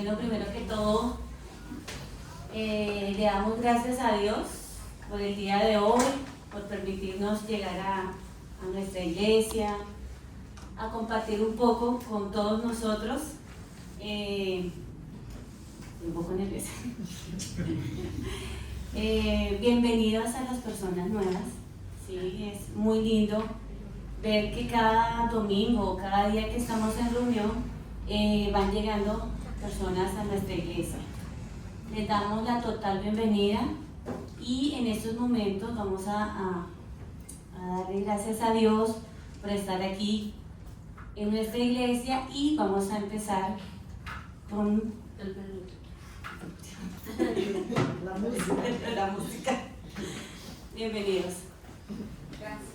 Bueno, primero que todo, le damos gracias a Dios por el día de hoy, por permitirnos llegar a nuestra iglesia, a compartir un poco con todos nosotros. Un poco nerviosa. Bienvenidas a las personas nuevas. Sí, es muy lindo ver que cada domingo, cada día que estamos en reunión, van llegando personas a nuestra iglesia. Les damos la total bienvenida y en estos momentos vamos a darle gracias a Dios por estar aquí en nuestra iglesia y vamos a empezar con la música. Bienvenidos. Gracias.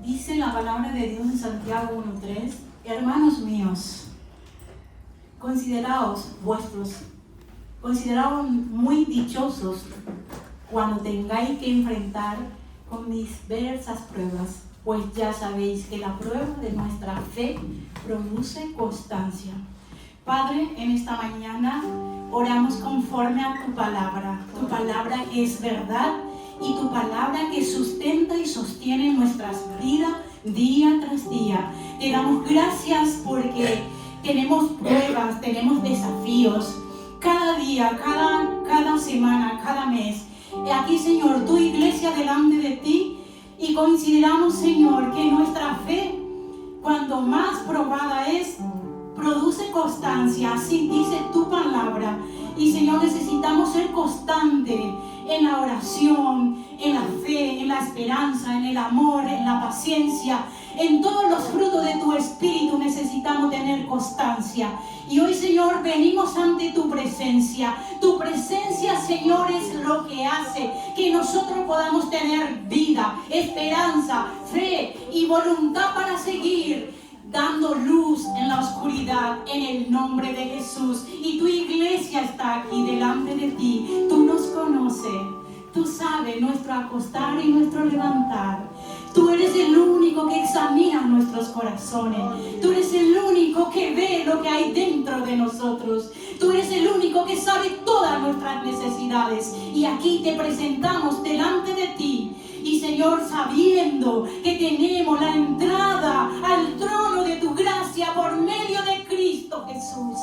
Dice la palabra de Dios en Santiago 1:3: hermanos míos, consideraos muy dichosos cuando tengáis que enfrentar con diversas pruebas, pues ya sabéis que la prueba de nuestra fe produce constancia. Padre, en esta mañana oramos conforme a tu palabra. Tu palabra es verdad y tu palabra que sustenta y sostiene nuestras vidas día tras día. Te damos gracias porque tenemos pruebas, tenemos desafíos cada día, cada semana, cada mes. Aquí, Señor, tu iglesia delante de ti, y consideramos, Señor, que nuestra fe, cuando más probada es, produce constancia. Así dice tu palabra. Y, Señor, necesitamos ser constantes en la oración, en la fe, en la esperanza, en el amor, en la paciencia, En todos los frutos de tu espíritu necesitamos tener constancia. Y hoy, Señor, venimos ante tu presencia. Tu presencia, Señor, es lo que hace que nosotros podamos tener vida, esperanza, fe y voluntad para seguir dando luz en la oscuridad, en el nombre de Jesús. Y tu iglesia está aquí delante de ti. Tú nos conoces. Tú sabes nuestro acostar y nuestro levantar. Tú eres el único que examina nuestros corazones. Tú eres el único que ve lo que hay dentro de nosotros. Tú eres el único que sabe todas nuestras necesidades. Y aquí te presentamos delante de ti. Y Señor, sabiendo que tenemos la entrada al trono de tu gracia por medio de Cristo Jesús.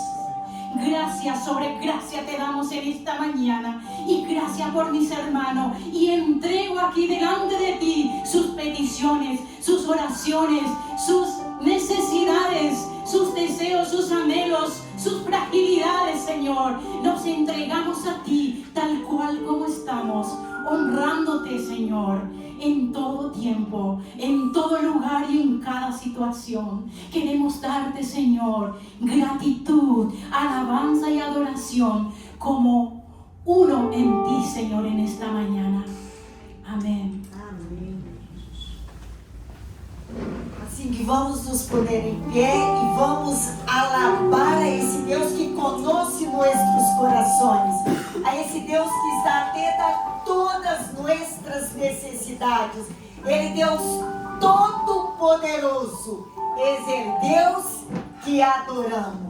Gracias sobre gracia te damos en esta mañana. Y gracias por mis hermanos. Y entrego aquí delante de ti sus peticiones, sus oraciones, sus necesidades, sus deseos, sus anhelos, sus fragilidades, Señor. Los entregamos a ti tal cual como estamos, honrándote, Señor, en todo tiempo, en todo lugar y en cada situación. Queremos darte, Señor, gratitud, alabanza y adoración como uno en ti, Señor, en esta mañana. Amén. Amém. Assim que vamos nos poner em pé e vamos alabar a esse Deus que conoce nossos corações, a esse Deus que está atento a todas nossas necessidades. Ele é Deus Todo-Poderoso, esse é Deus que adoramos.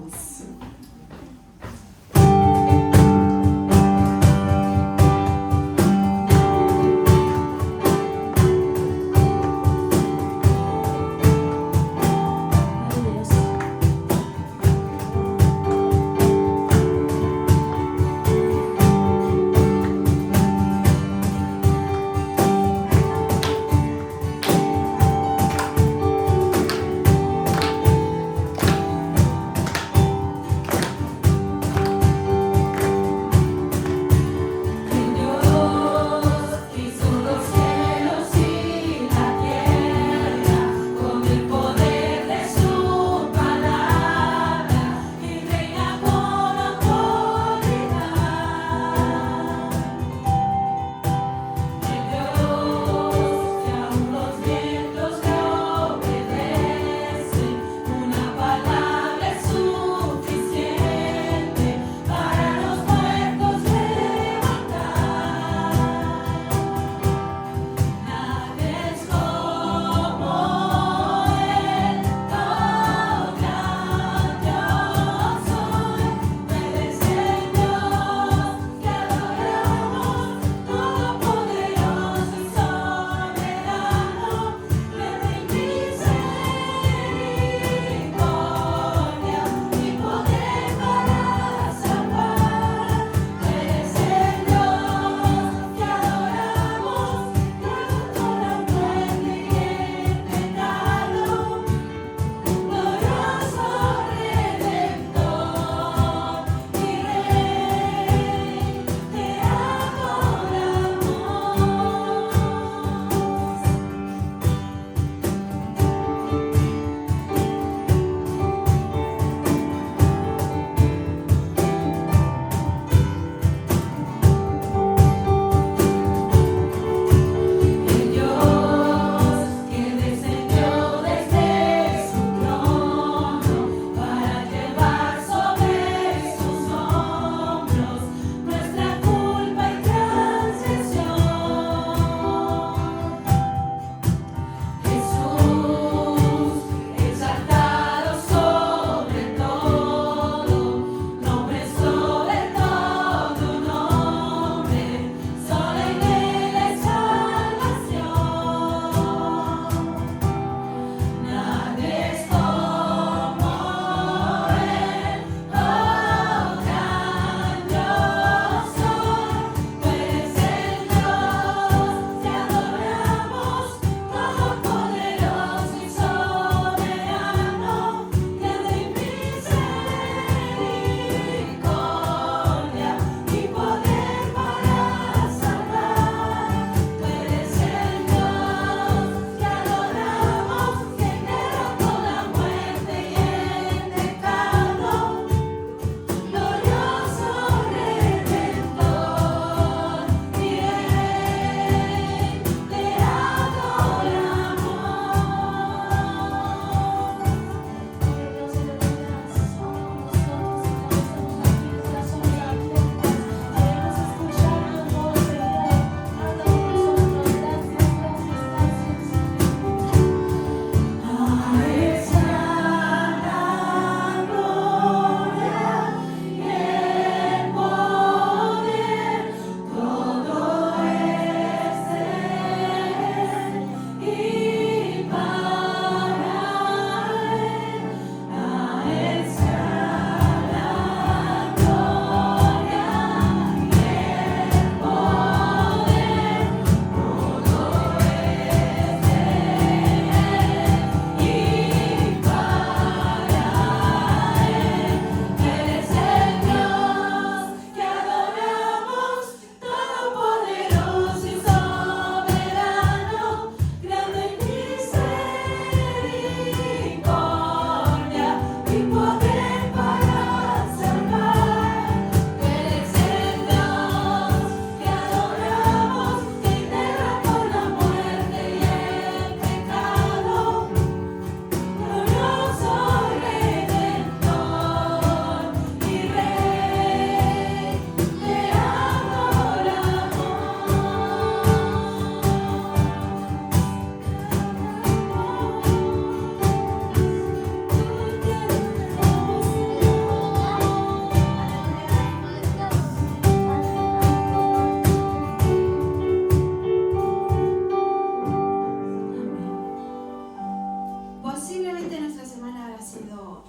sido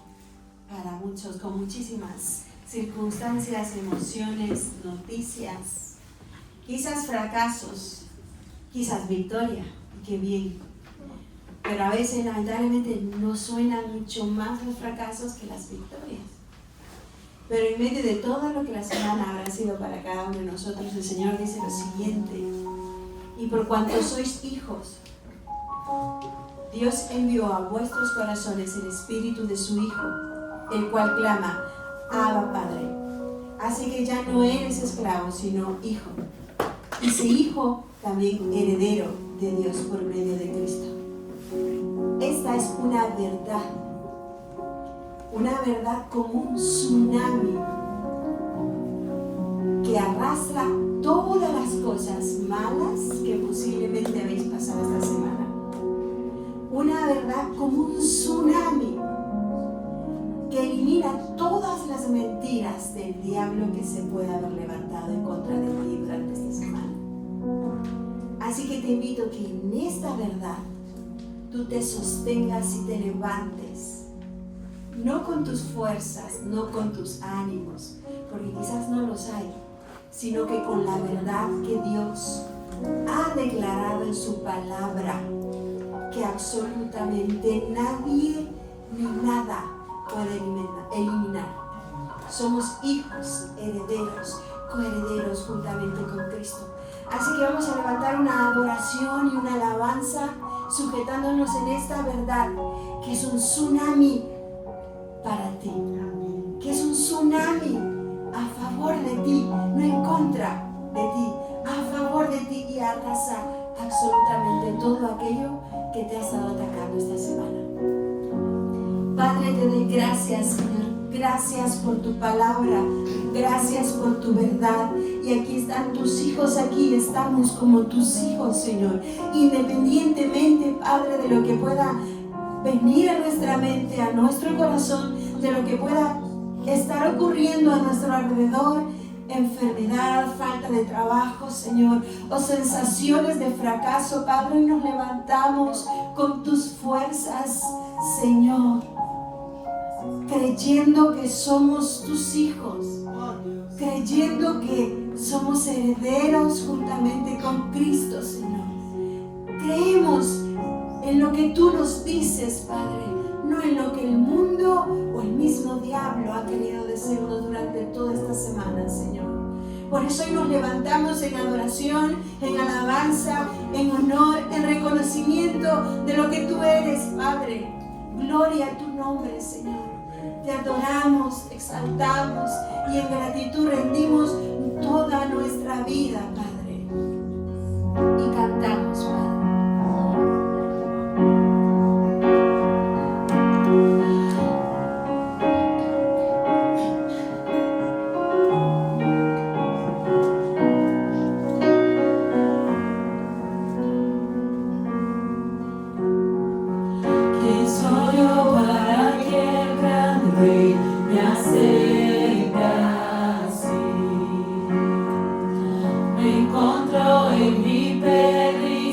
para muchos con muchísimas circunstancias, emociones, noticias, quizás fracasos, quizás victoria, y qué bien. Pero a veces lamentablemente no suenan mucho más los fracasos que las victorias. Pero en medio de todo lo que la semana habrá sido para cada uno de nosotros, el Señor dice lo siguiente: y por cuanto sois hijos, Dios envió a vuestros corazones el espíritu de su Hijo, el cual clama, Abba Padre. Así que ya no eres esclavo, sino hijo. Y si hijo, también heredero de Dios por medio de Cristo. Esta es una verdad como un tsunami que arrastra todas las cosas malas que posiblemente habéis pasado esta semana. Una verdad como un tsunami que elimina todas las mentiras del diablo que se pueda haber levantado en contra de ti durante esta semana. Así que te invito a que en esta verdad tú te sostengas y te levantes, no con tus fuerzas, no con tus ánimos, porque quizás no los hay, sino que con la verdad que Dios ha declarado en su palabra, que absolutamente nadie ni nada puede eliminar. Somos hijos, herederos, coherederos juntamente con Cristo. Así que vamos a levantar una adoración y una alabanza, sujetándonos en esta verdad, que es un tsunami para ti, que es un tsunami a favor de ti, no en contra de ti, a favor de ti, y arrasa absolutamente todo aquello que te ha estado atacando esta semana. Padre, te doy gracias, Señor. Gracias por tu palabra, gracias por tu verdad. Y aquí están tus hijos, aquí estamos como tus hijos, Señor. Independientemente, Padre, de lo que pueda venir a nuestra mente, a nuestro corazón, de lo que pueda estar ocurriendo a nuestro alrededor, enfermedad, falta de trabajo, Señor, o sensaciones de fracaso, Padre, y nos levantamos con tus fuerzas, Señor, creyendo que somos tus hijos, creyendo que somos herederos juntamente con Cristo, Señor. Creemos en lo que tú nos dices, Padre, no en lo que el mundo o el mismo diablo ha querido decirnos durante toda esta semana, Señor. Por eso hoy nos levantamos en adoración, en alabanza, en honor, en reconocimiento de lo que tú eres, Padre. Gloria a tu nombre, Señor. Te adoramos, te exaltamos y en gratitud rendimos toda nuestra vida, Padre. Y cantamos, Padre. Me encontró en mi peregrinaje.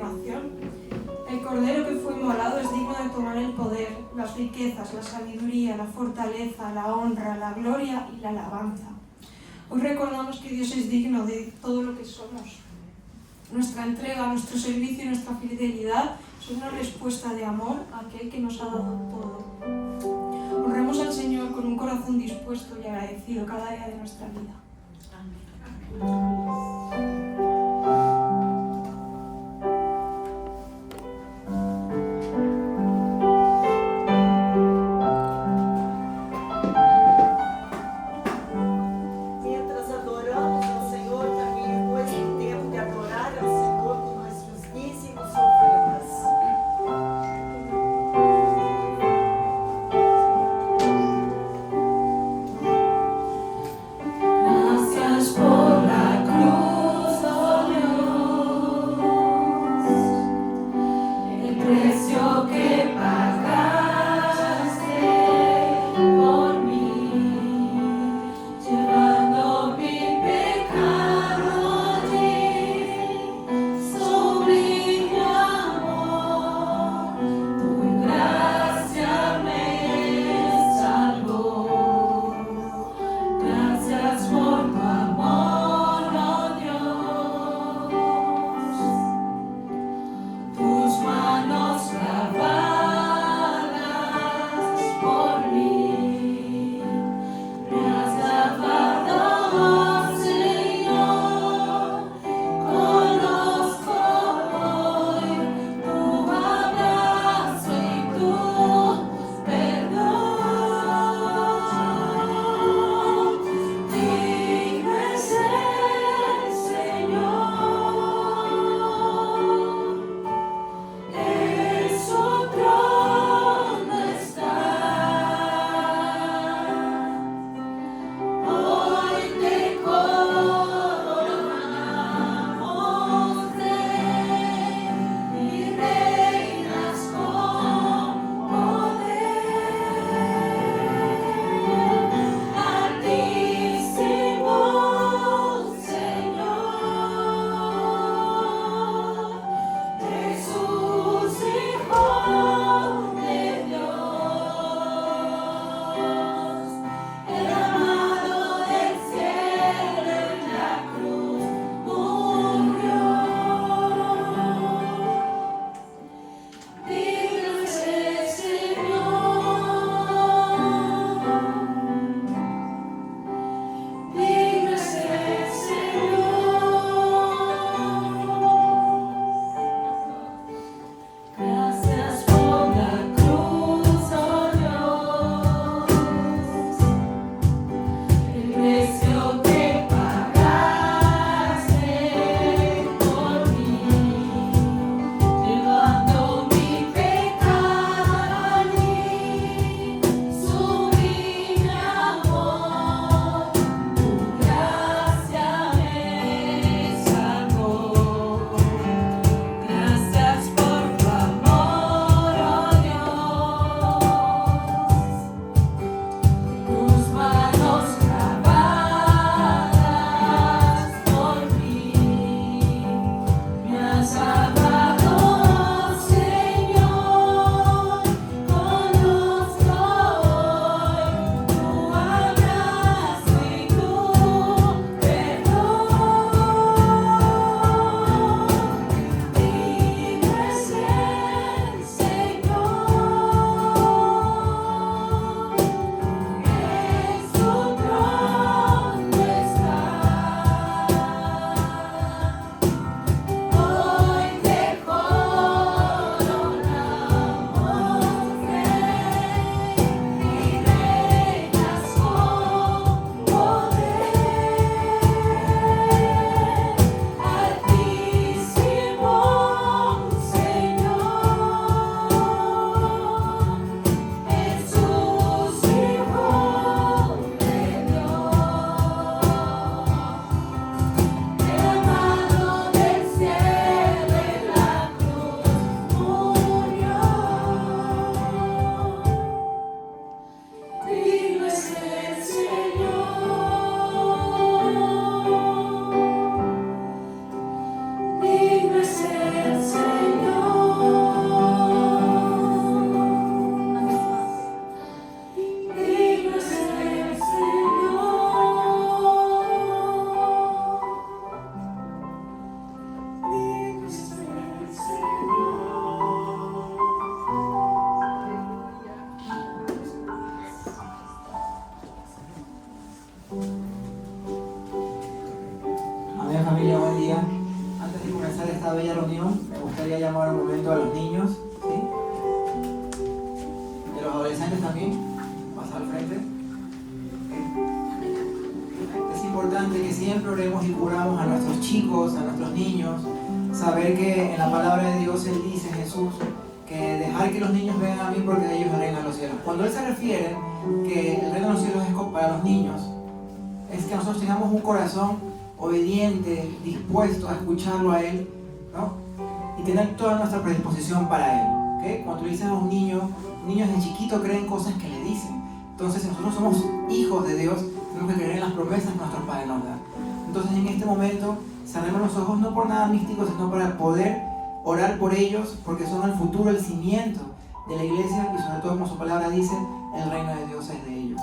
continuación. El Cordero que fue inmolado es digno de tomar el poder, las riquezas, la sabiduría, la fortaleza, la honra, la gloria y la alabanza. Hoy recordamos que Dios es digno de todo lo que somos. Nuestra entrega, nuestro servicio y nuestra fidelidad son una respuesta de amor a aquel que nos ha dado todo. Honremos al Señor con un corazón dispuesto y agradecido cada día de nuestra vida. Mientras adoramos ao Senhor, também é nuestro tempo de adorar ao Senhor com nossos dízimos e ofrendas. Gracias por la cruz. Amén, familia, buen día. Antes de comenzar esta bella reunión, me gustaría llamar un momento a los niños, ¿sí? Y a los adolescentes también, pasar al frente. Es importante que siempre oremos y curamos a nuestros chicos, a nuestros niños, saber que en la palabra de Dios Él dice, Jesús, que dejar que los niños vengan a mí porque de ellos es el reino de los cielos. Cuando Él se refiere que el reino de los cielos es para los niños, es que nosotros tengamos un corazón obediente, dispuesto a escucharlo a Él, ¿no? Y tener toda nuestra predisposición para Él, ¿okay? Cuando le dicen a un niño, niños de chiquito creen cosas que le dicen. Entonces, si nosotros somos hijos de Dios, tenemos que creer en las promesas que nuestro Padre nos da. Entonces, en este momento, cerremos los ojos no por nada místico, sino para poder orar por ellos, porque son el futuro, el cimiento de la iglesia, y sobre todo, como su palabra dice, el reino de Dios es de ellos.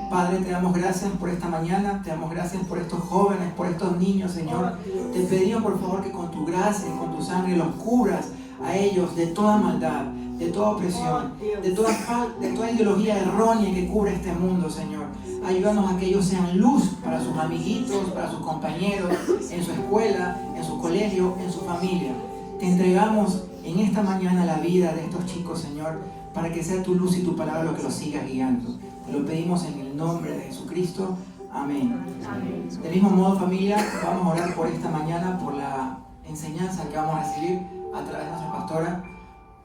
Padre, te damos gracias por esta mañana, te damos gracias por estos jóvenes, por estos niños, Señor. Te pedimos, por favor, que con tu gracia y con tu sangre los cubras a ellos de toda maldad, de toda opresión, de toda ideología errónea que cubre este mundo, Señor. Ayúdanos a que ellos sean luz para sus amiguitos, para sus compañeros, en su escuela, en su colegio, en su familia. Te entregamos en esta mañana la vida de estos chicos, Señor, para que sea tu luz y tu palabra lo que los siga guiando. Te lo pedimos en el nombre de Jesucristo. Amén. Amén. Del mismo modo, familia, vamos a orar por esta mañana, por la enseñanza que vamos a recibir a través de nuestra pastora,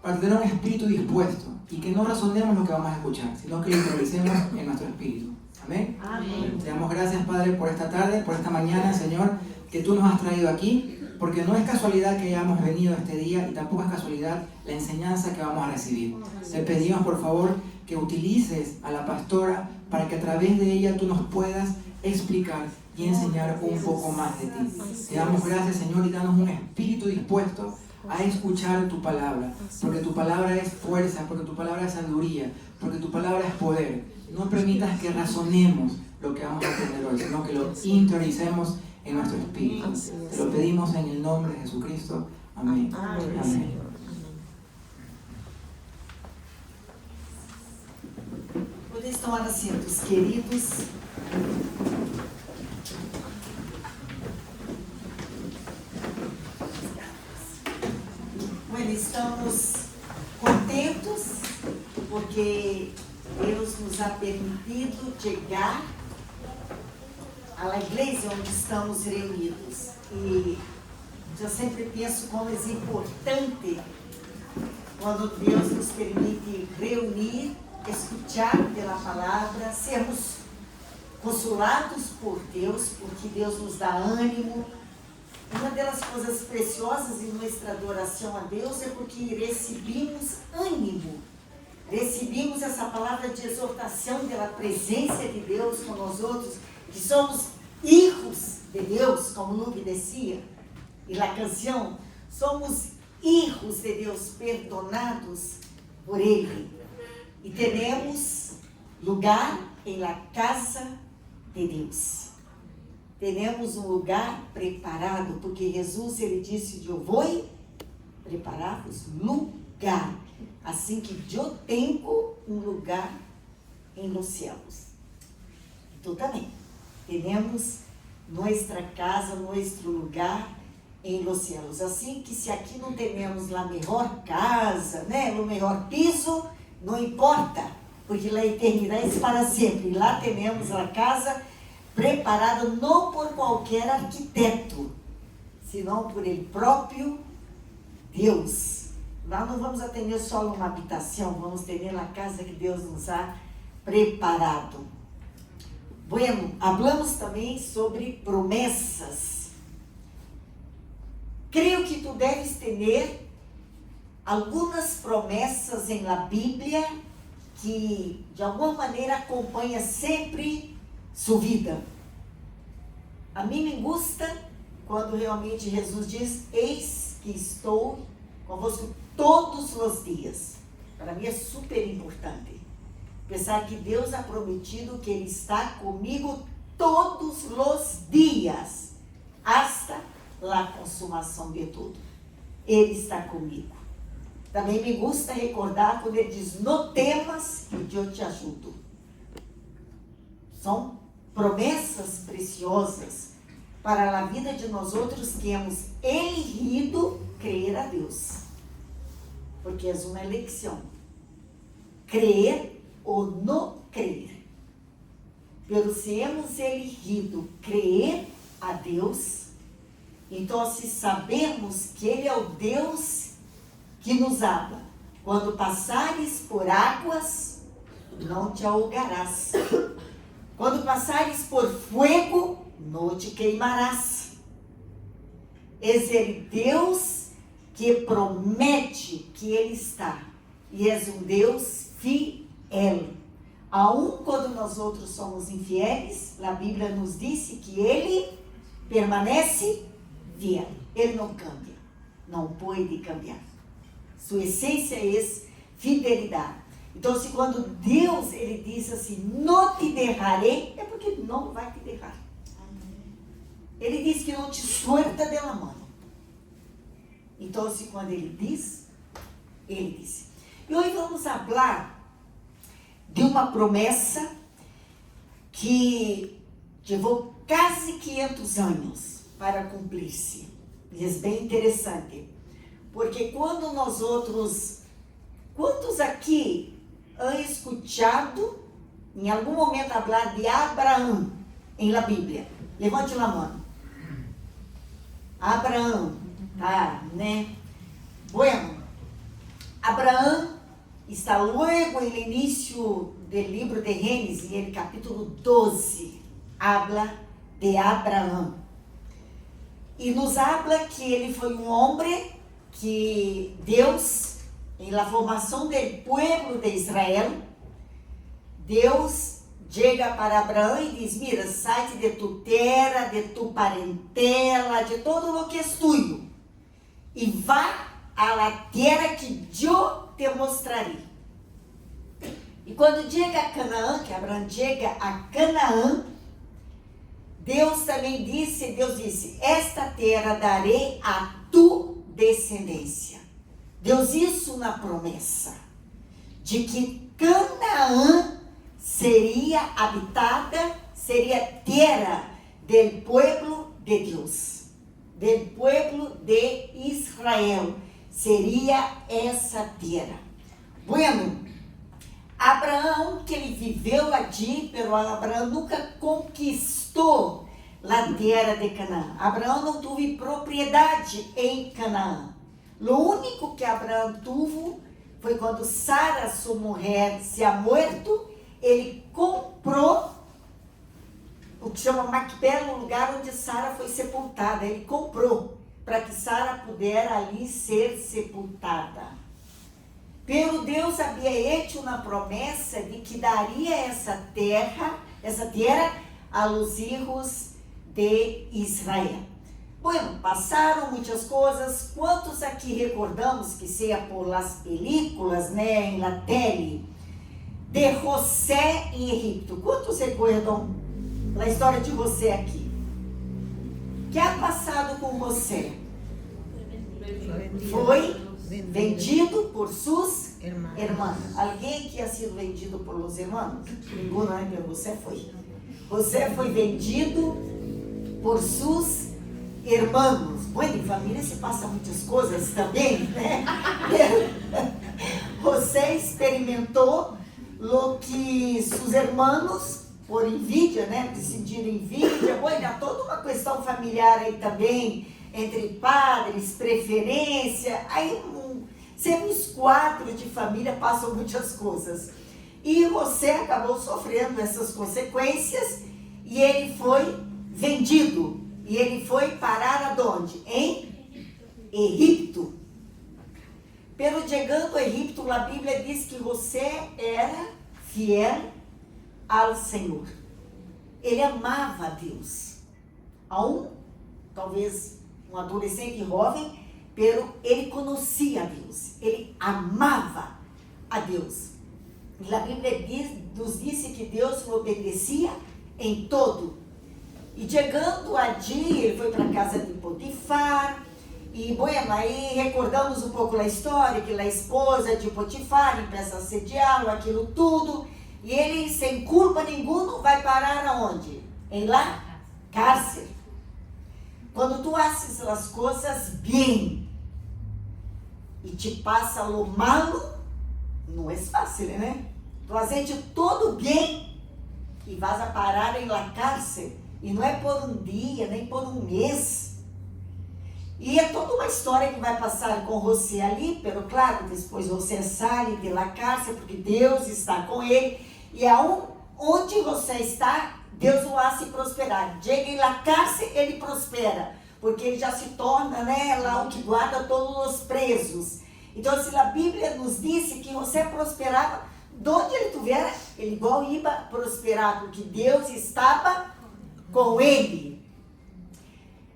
para tener un espíritu dispuesto y que no razonemos lo que vamos a escuchar, sino que lo interioricemos en nuestro espíritu. Amén. Amén. Te damos gracias, Padre, por esta tarde, por esta mañana, Señor, que tú nos has traído aquí, porque no es casualidad que hayamos venido este día y tampoco es casualidad la enseñanza que vamos a recibir. Te pedimos, por favor, que utilices a la pastora para que a través de ella tú nos puedas explicar y enseñar un poco más de ti. Te damos gracias, Señor, y danos un espíritu dispuesto a escuchar tu palabra, porque tu palabra es fuerza, porque tu palabra es sabiduría, porque tu palabra es poder. No permitas que razonemos lo que vamos a aprender hoy, sino que lo interioricemos en nuestro espíritu. Te lo pedimos en el nombre de Jesucristo. Amén. Amén. Podem tomar assentos, queridos. Bueno, estamos contentos porque Deus nos ha permitido chegar à igreja onde estamos reunidos. E eu sempre penso como é importante quando Deus nos permite reunir, escuchar pela palavra, sermos consolados por Deus, porque Deus nos dá ânimo. Uma das coisas preciosas em nossa adoração a Deus é porque recebemos ânimo, recebemos essa palavra de exortação pela presença de Deus com nós outros, que somos hijos de Deus, como Luke dizia, e na canção, somos hijos de Deus, perdonados por Ele. E teremos lugar em la casa de Deus. Teremos um lugar preparado, porque Jesus, Ele disse, eu vou preparar-vos lugar, assim que eu tenho um lugar em los céus. Tu também. Teremos nossa casa, nosso lugar em los céus. Assim que se aqui não temos a melhor casa, né, o melhor piso, não importa, porque a eternidade é para sempre. Lá temos a casa preparada não por qualquer arquiteto, senão por ele próprio Deus. Lá não vamos ter só uma habitação, vamos ter a casa que Deus nos ha preparado. Bueno, hablamos também sobre promessas. Creio que tu deves ter algumas promessas em la Bíblia que de alguma maneira acompanha sempre sua vida. A mim me gusta quando realmente Jesus diz: eis que estou convosco todos os dias. Para mim é super importante pensar que Deus ha prometido que Ele está comigo todos os dias, hasta a consumação de tudo. Ele está comigo. Também me gusta recordar quando Ele diz: não temas, que eu te ajudo. São promessas preciosas para a vida de nós outros que hemos elegido creer a Deus. Porque é uma eleição. Crer ou não crer. Pero se hemos elegido crer a Deus, então se sabemos que Ele é o Deus que nos ama. Quando passares por águas, não te ahogarás. Quando passares por fogo, não te queimarás. És Ele Deus que promete que Ele está. E és um Deus fiel. Aun quando nós outros somos infiéis, a Bíblia nos disse que Ele permanece fiel. Ele não cambia. Não pode cambiar. Sua essência é fidelidade. Então, se quando Deus ele diz assim, não te deixarei, é porque não vai te deixar. Ele diz que não te suelta de la mão. Então, se quando ele diz, ele disse. E hoje vamos falar de uma promessa que levou quase 500 anos para cumprir-se. E é bem interessante. Porque quando nós outros, quantos aqui han escuchado em algum momento falar de Abraão em la Bíblia? Levante a mão. Abraão, tá, né? Bueno, Abraão está logo no início do livro de Gênesis, no capítulo 12, habla de Abraão. E nos habla que ele foi um homem que Deus, em la formação do povo de Israel, Deus chega para Abraão e diz, mira, sai de tu terra, de tu parentela, de todo o que é tuyo, e vá a la terra que eu te mostrarei. E quando chega a Canaã, que Abraão chega a Canaã, Deus também disse, esta terra darei a tu descendência. Deus hizo uma promessa de que Canaã seria habitada, seria terra do povo de Deus, do povo de Israel, seria essa terra. Bueno, Abraão, que ele viveu allí, pero Abraão nunca conquistou a terra de Canaã. Abraão não teve propriedade em Canaã. O único que Abraão teve foi quando Sara, sua mulher, se ha muerto, ele comprou o que chama Macpela, o lugar onde Sara foi sepultada. Ele comprou para que Sara pudesse ali ser sepultada. Pero Deus havia hecho uma promessa de que daria essa terra a los hijos de Israel. Bueno, passaram muitas coisas. Quantos aqui recordamos, que seja por las películas, né, em la tele, de José em Egipto? Quantos recordam a história de José aqui? O que ha passado com José? Foi vendido por seus irmãos. Alguém que ha sido vendido por los irmãos? Ninguém, não é? Meu, José foi. José foi vendido por seus irmãos. Bueno, em família se passa muitas coisas também, né? José experimentou o que seus irmãos, por envidia, né? De sentir envidia. Bueno, há toda uma questão familiar aí também, entre padres, preferência. Aí, sempre os quadros de família passam muitas coisas. E José acabou sofrendo essas consequências e ele foi vendido. E ele foi parar aonde? Em Egipto. Pero chegando a Egipto, a Bíblia diz que José era fiel ao Senhor. Ele amava a Deus. Talvez um adolescente jovem, pero ele conhecia a Deus. Ele amava a Deus. E a Bíblia nos disse que Deus o obedecia em todo. E chegando allí, ele foi para a casa de Potifar. E, bueno, aí recordamos um pouco a história, que a esposa de Potifar empieza a assediá-lo, aquilo tudo. E ele, sem culpa nenhuma, vai parar aonde? Em la cárcere. Quando tu haces as coisas bem e te passa lo malo, não é fácil, né? Tu fazes tudo bem e vas a parar em la cárcere. E não é por um dia, nem por um mês. E é toda uma história que vai passar com José ali, pero claro, depois José sai de la cárcere, porque Deus está com ele. E onde José está, Deus o hace prosperar. Chega em la cárcere, ele prospera, porque ele já se torna, né, lá o que guarda todos os presos. Então, se a Bíblia nos disse que José prosperava, de onde ele estiver, ele igual ia prosperar, porque Deus estava com ele.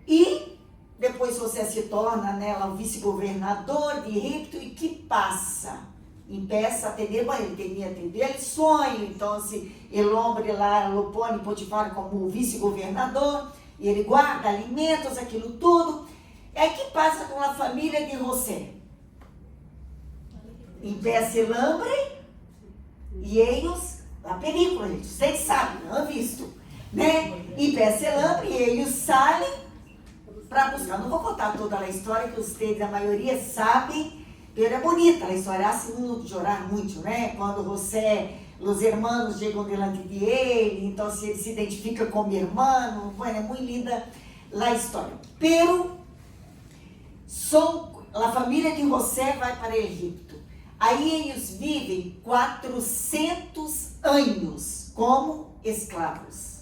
E depois José se torna, né, lá, o vice-governador de Egipto, e que passa? Empieza a ter, ele tinha aquele sonho, então o homem lá lo põe Potifar como vice-governador, e ele guarda alimentos, aquilo tudo. E aí que passa com a família de José? Empieza el hambre, e eles, a película, gente, vocês sabem, não é visto, né? Empieza el hambre, e eles saem para buscar. Não vou contar toda a história, que vocês, a maioria, sabem. Era bonita a história, hace uno chorar muito, né? Quando José, os irmãos chegam delante de ele, então se ele se identifica como irmão, bueno, é muito linda a história. Pero, a família de José vai para o Egito. Aí eles vivem 400 anos como escravos.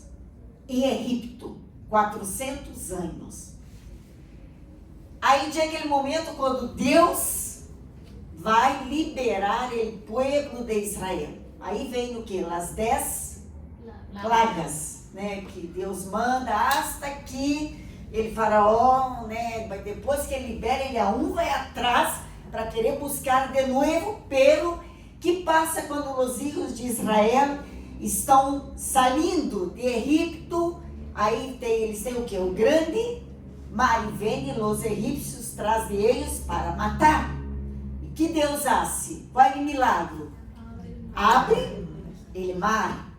Em Egito, 400 anos. Aí tinha aquele momento quando Deus vai liberar o povo de Israel. Aí vem o que? As 10 plagas, né? Que Deus manda, hasta que ele faraó, né? Depois que ele libera, ele vai atrás para querer buscar de novo. Pero que passa quando os filhos de Israel estão saindo de Egipto? Aí eles têm o que? O grande mar, e vem os egípcios traz de eles para matar. Que Deus hace? Qual é o milagre? Abre o mar.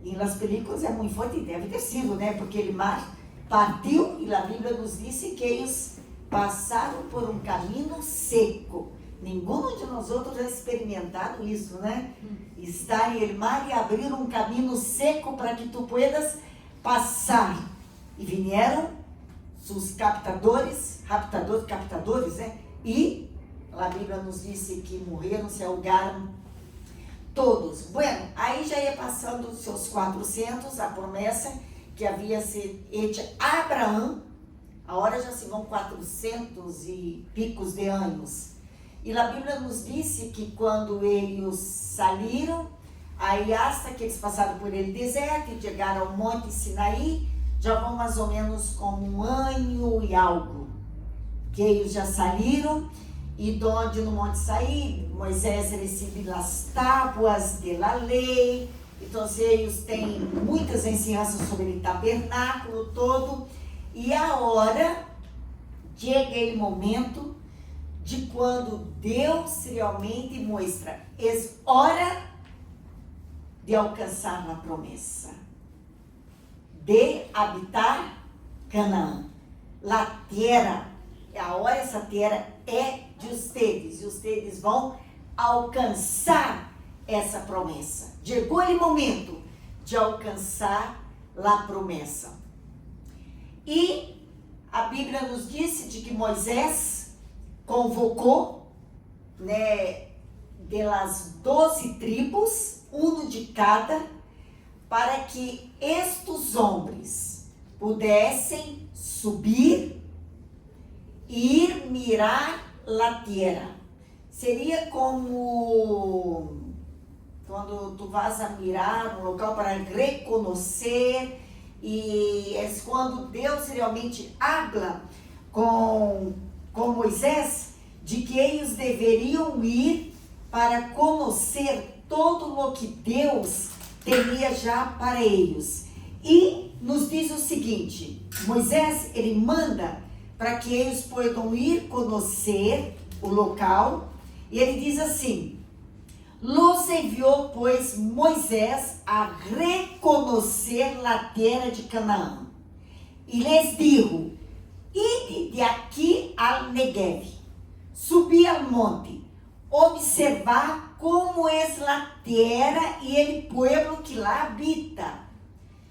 E nas películas é muito forte, deve ter sido, né? Porque o mar partiu e a Bíblia nos disse que eles passaram por um caminho seco. Nenhum de nós outros ha experimentado isso, né? Estar em el mar e abrir um caminho seco para que tu puedas passar. E vieram os captadores, né? E a Bíblia nos disse que morreram, se ahogaram todos. Bueno, aí já ia passando os seus 400, a promessa que havia sido feita a Abraão. Agora já se vão 400 e picos de anos. E a Bíblia nos disse que quando eles saíram, aí hasta que eles passaram por ele deserto e chegaram ao Monte Sinaí, já vão mais ou menos como 1 ano e algo, que eles já saíram. E donde no Monte Sinaí, Moisés recebe as tábuas da lei. Então, eles têm muitas ensinanças sobre o tabernáculo todo. E agora, chega o momento de quando Deus realmente mostra, é hora de alcançar a promessa, de habitar Canaã. A terra, agora essa terra é de vocês, e vocês vão alcançar essa promessa. Chegou o momento de alcançar a promessa. E a Bíblia nos disse de que Moisés convocou, né, das 12 tribos, um de cada, para que estes homens pudessem subir e ir mirar a terra. Seria como quando tu vas a mirar um local para reconhecer, e é quando Deus realmente habla com Moisés de que eles deveriam ir para conhecer todo o que Deus teria já para eles. E nos diz o seguinte: Moisés, ele manda para que eles possam ir conhecer o local, e ele diz assim: Los enviou, pois, Moisés a reconhecer a terra de Canaã. E lhes dijo: ide de aqui al Negev, subi al monte, observar como é a terra e el pueblo que lá habita,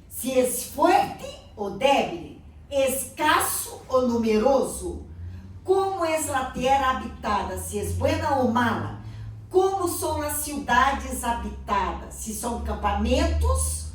se é forte ou débil, escasso ou numeroso, como é a terra habitada, se é buena ou mala, como são as cidades habitadas, se são campamentos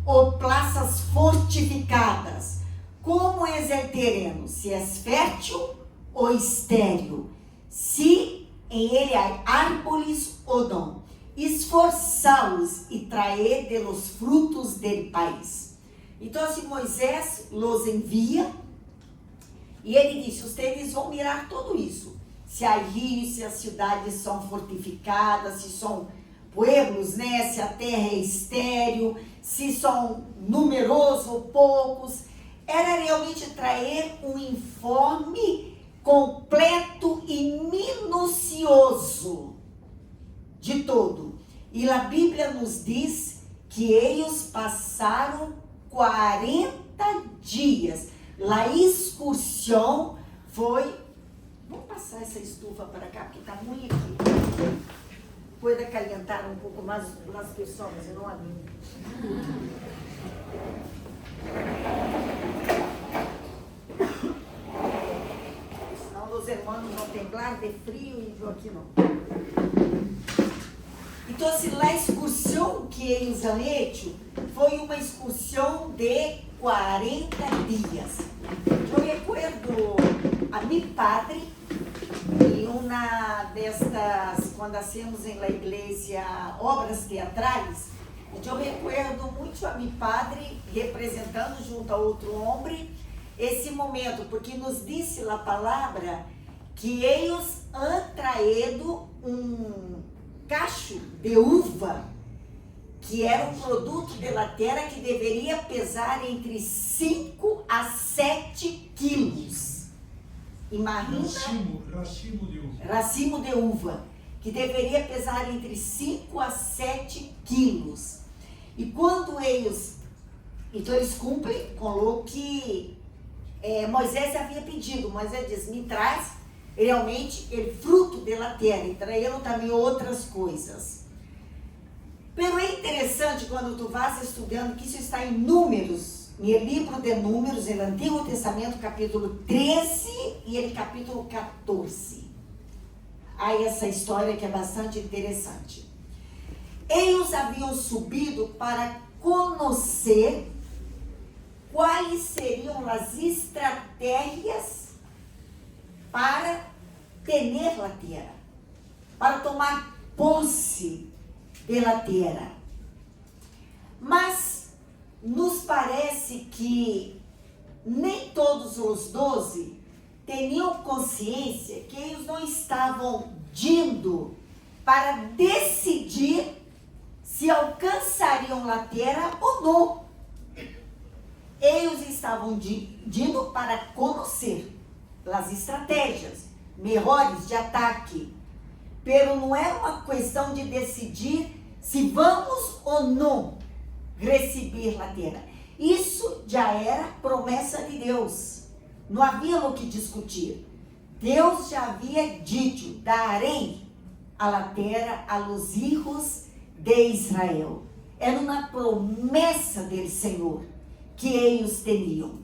ou praças fortificadas, como é o terreno, se é fértil ou estéril, se em ele há árvores ou não. Esforçá-los e traer de los frutos del país. Então, assim, Moisés los envia e ele disse: vocês vão mirar tudo isso. Se há rios, se as cidades são fortificadas, se são pueblos, né? Se a terra é estéril, se são numerosos ou poucos. Era realmente trazer um informe completo e minucioso de todo. E a Bíblia nos diz que eles passaram 40 dias. A excursão foi... Vamos passar essa estufa para cá, porque está muito aqui. Pode calentar um pouco mais as pessoas, não a mim. Senão os irmãos vão temblar de frio e eu aqui não. Então, assim, a excursão que eles han hecho foi uma excursão de 40 dias. Eu recuerdo a mi padre em uma destas, quando hacemos em la igreja obras teatrais, eu recuerdo muito a mi padre representando junto a outro homem esse momento, porque nos disse a palavra que eles han traído um cacho de uva, que era um produto da terra que deveria pesar entre 5 a 7 quilos. Imagina, racimo de uva, que deveria pesar entre 5 a 7 quilos. E quando eles, então eles cumprem com o que Moisés havia pedido. Moisés diz: me traz realmente o fruto da terra, e traíram também outras coisas. Pero é interessante quando tu vas estudando que isso está em Números, no livro de Números, no Antigo Testamento, capítulo 13 e ele capítulo 14. Há essa história que é bastante interessante. Eles haviam subido para conhecer quais seriam as estratégias para ter a terra, para tomar posse da terra. Mas nos parece que nem todos os 12 tinham consciência que eles não estavam indo para decidir se alcançariam a terra ou não. Eles estavam indo para conhecer as estratégias melhores de ataque. Pero não é uma questão de decidir se vamos ou não receber a terra. Isso já era promessa de Deus. Não havia o que discutir. Deus já havia dito: darei a terra a los hijos de Israel. Era uma promessa do Senhor que eles tinham.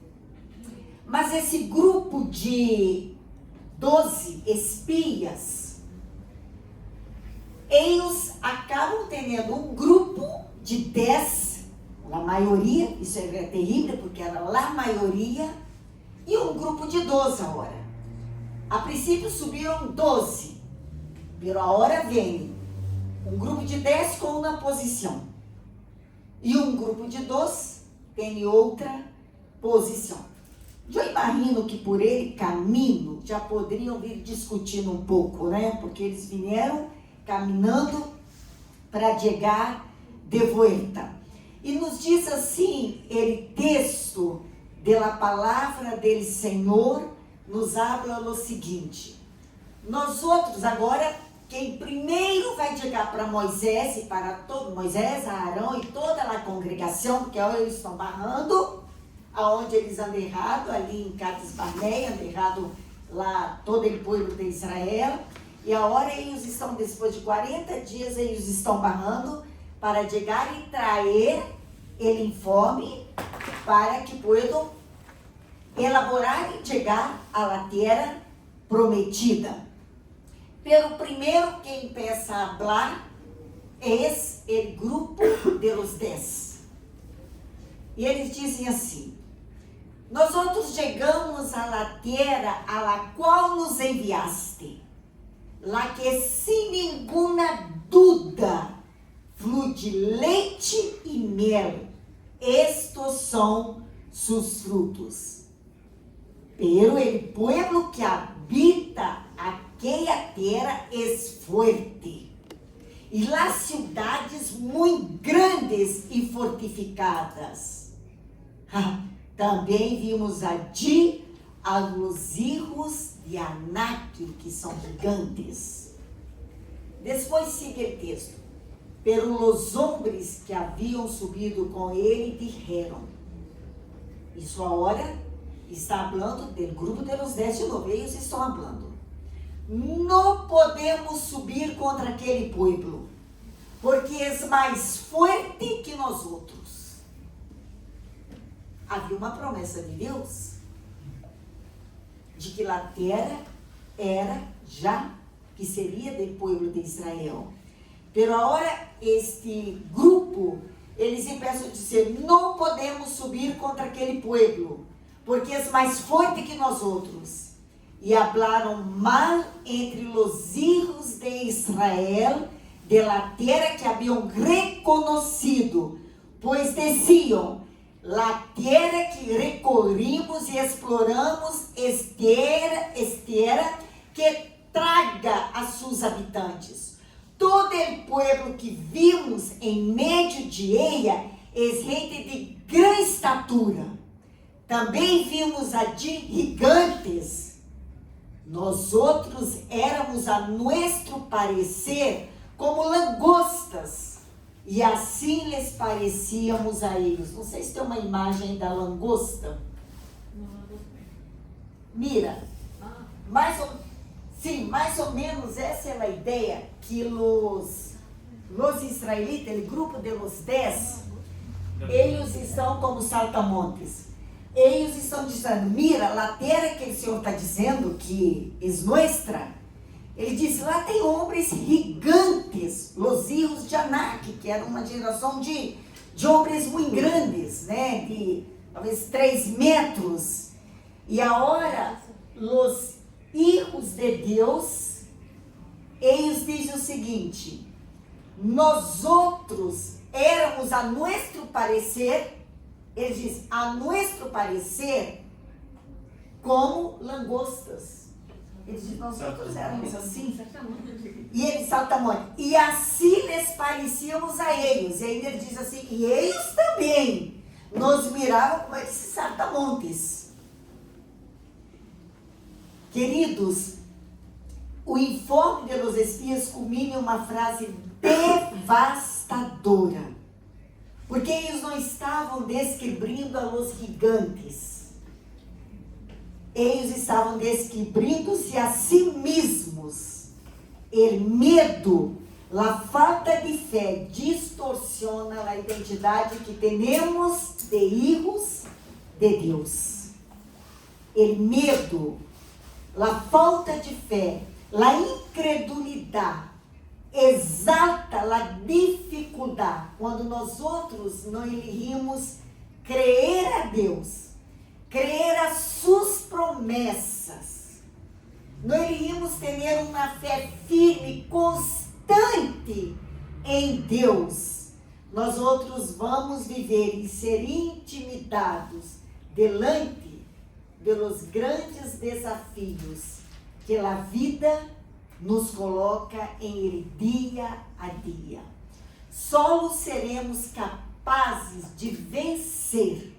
Mas esse grupo de 12 espias, eles acabam tendo um grupo de 10, a maioria, isso é terrível, porque era a maioria, e um grupo de 12 agora. A princípio subiram 12, pero agora vem um grupo de 10 com uma posição, e um grupo de 12 tem outra posição. Eu imagino que por ele caminho já poderiam vir discutindo um pouco, né? Porque eles vieram caminhando para chegar de volta. E nos diz assim, o texto da palavra do Senhor nos habla o seguinte: nós outros agora quem primeiro vai chegar para Moisés e para todo Moisés, Arão e toda a congregação, porque agora eles estão barrando, aonde eles andam errado, ali em Cades Barneia, andam errado lá todo o povo de Israel. E agora eles estão, depois de 40 dias, eles estão barrando para chegar e trazer ele informe para que possam elaborar e chegar à terra prometida. Pero primeiro quem empieza a falar é o grupo de los 10. E eles dizem assim: nós outros chegamos à terra a la qual nos enviaste, lá que sem nenhuma dúvida flui de leite e mel. Estes são seus frutos. Pero el pueblo que habita aquella terra é fuerte, e las ciudades muito grandes e fortificadas. Também vimos allí a los hijos de Anak, que são gigantes. Depois sigue o texto. Pero los hombres que haviam subido com ele dijeron. Isso agora está falando do grupo de los 10 de novo. Eles estão falando. Não podemos subir contra aquele povo, porque é mais forte que nós outros. Havia uma promessa de Deus de que a terra era já que seria do povo de Israel. Pero agora este grupo, eles começam a dizer: não podemos subir contra aquele povo, porque é mais forte que nós outros. E falaram mal entre os hijos de Israel de la terra que haviam reconhecido, pois diziam: la terra que recorrimos e exploramos es terra que traga a seus habitantes. Todo o povo que vimos em meio de ella é gente de grande estatura. Também vimos allí gigantes. Nós outros éramos, a nosso parecer, como langostas, e assim lhes parecíamos a eles. Não sei se tem uma imagem da langosta. Mira, mais ou menos essa é a ideia que os israelitas, o grupo de los 10, eles estão como saltamontes. Eles estão dizendo: mira, a terra que o Senhor está dizendo que é nossa. Ele diz: lá tem homens gigantes, os hijos de Anak, que era uma geração de homens muito grandes, né? De talvez 3 metros. E agora, os hijos de Deus, eles dizem o seguinte: nós outros éramos, a nosso parecer, ele diz, a nosso parecer, como langostas. Ele diz: nós outros éramos assim. E ele saltamonte. E assim lhes parecíamos a eles. E ainda ele diz assim: e eles também nos miravam como esses saltamontes. Queridos, o informe de los espias culmina em uma frase devastadora. Porque eles não estavam descobrindo a los gigantes. Eles estavam descobrindo-se a si mesmos. O medo, a falta de fé, distorciona a identidade que temos de hijos de Deus. O medo, a falta de fé, a incredulidade, exalta a dificuldade quando nós outros não elegimos crer a Deus, crer a suas promessas. Não elegimos ter uma fé firme, constante em Deus. Nós outros vamos viver e ser intimidados delante dos grandes desafios que a vida nos coloca em dia a dia. Só seremos capazes de vencer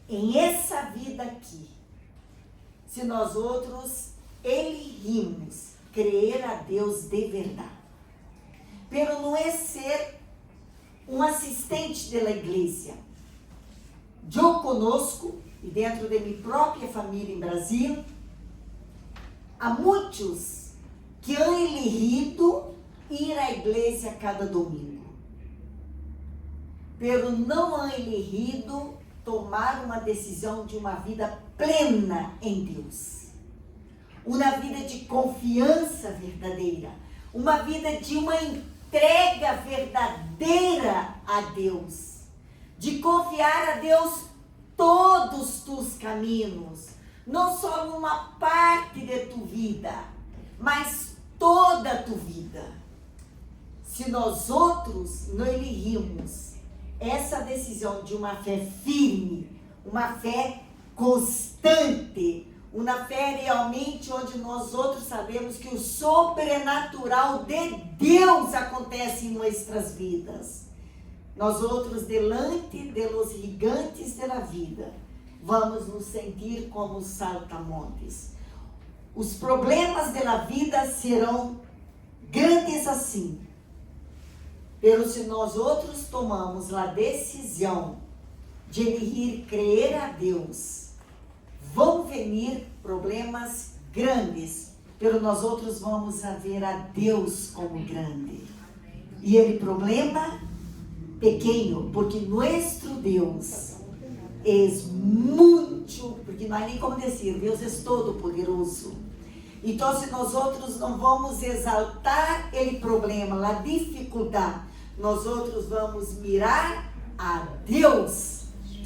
em essa vida aqui se nós outros elegimos creer a Deus de verdade. Pero não é ser um assistente da igreja. Eu conosco, e dentro de minha própria família em Brasil, há muitos que han elegido ir à igreja cada domingo, pero não han elegido tomar uma decisão de uma vida plena em Deus, uma vida de confiança verdadeira, uma vida de uma entrega verdadeira a Deus, de confiar a Deus todos tus caminhos, não só numa parte de tu vida, mas toda a tua vida. Se nós outros não elegimos essa decisão de uma fé firme, uma fé constante, uma fé realmente onde nós outros sabemos que o sobrenatural de Deus acontece em nossas vidas. Nós outros, delante de los gigantes da vida, vamos nos sentir como saltamontes. Os problemas da vida serão grandes assim. Pero se nós outros tomamos a decisão de elegir crer a Deus, vão vir problemas grandes, pero nós outros vamos a ver a Deus como grande. E ele problema pequeno, porque nosso Deus é muito, porque não há nem como dizer, Deus é todo poderoso. Então, se nós outros não vamos exaltar ele problema, a dificuldade, nós outros vamos mirar a Deus,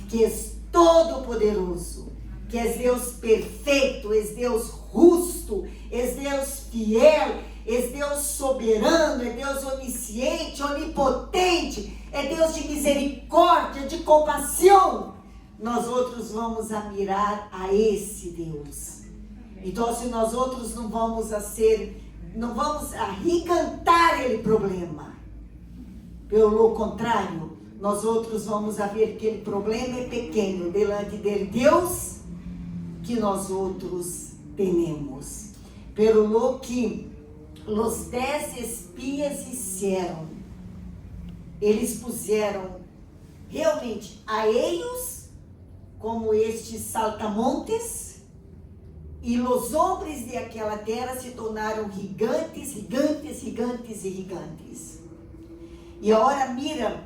que é todo poderoso, que é Deus perfeito, é Deus justo, é Deus fiel, é Deus soberano, é Deus onisciente, onipotente, é Deus de misericórdia, de compaixão. Nós outros vamos a mirar a esse Deus. Então, se nós outros não vamos agigantar ele problema, pelo contrário, nós outros vamos a ver que aquele problema é pequeno delante de Deus que nós outros temos. Pelo lo que os 10 espias fizeram, eles puseram realmente a eles como estes saltamontes, e os homens de aquela terra se tornaram gigantes, gigantes, gigantes e gigantes. E agora mira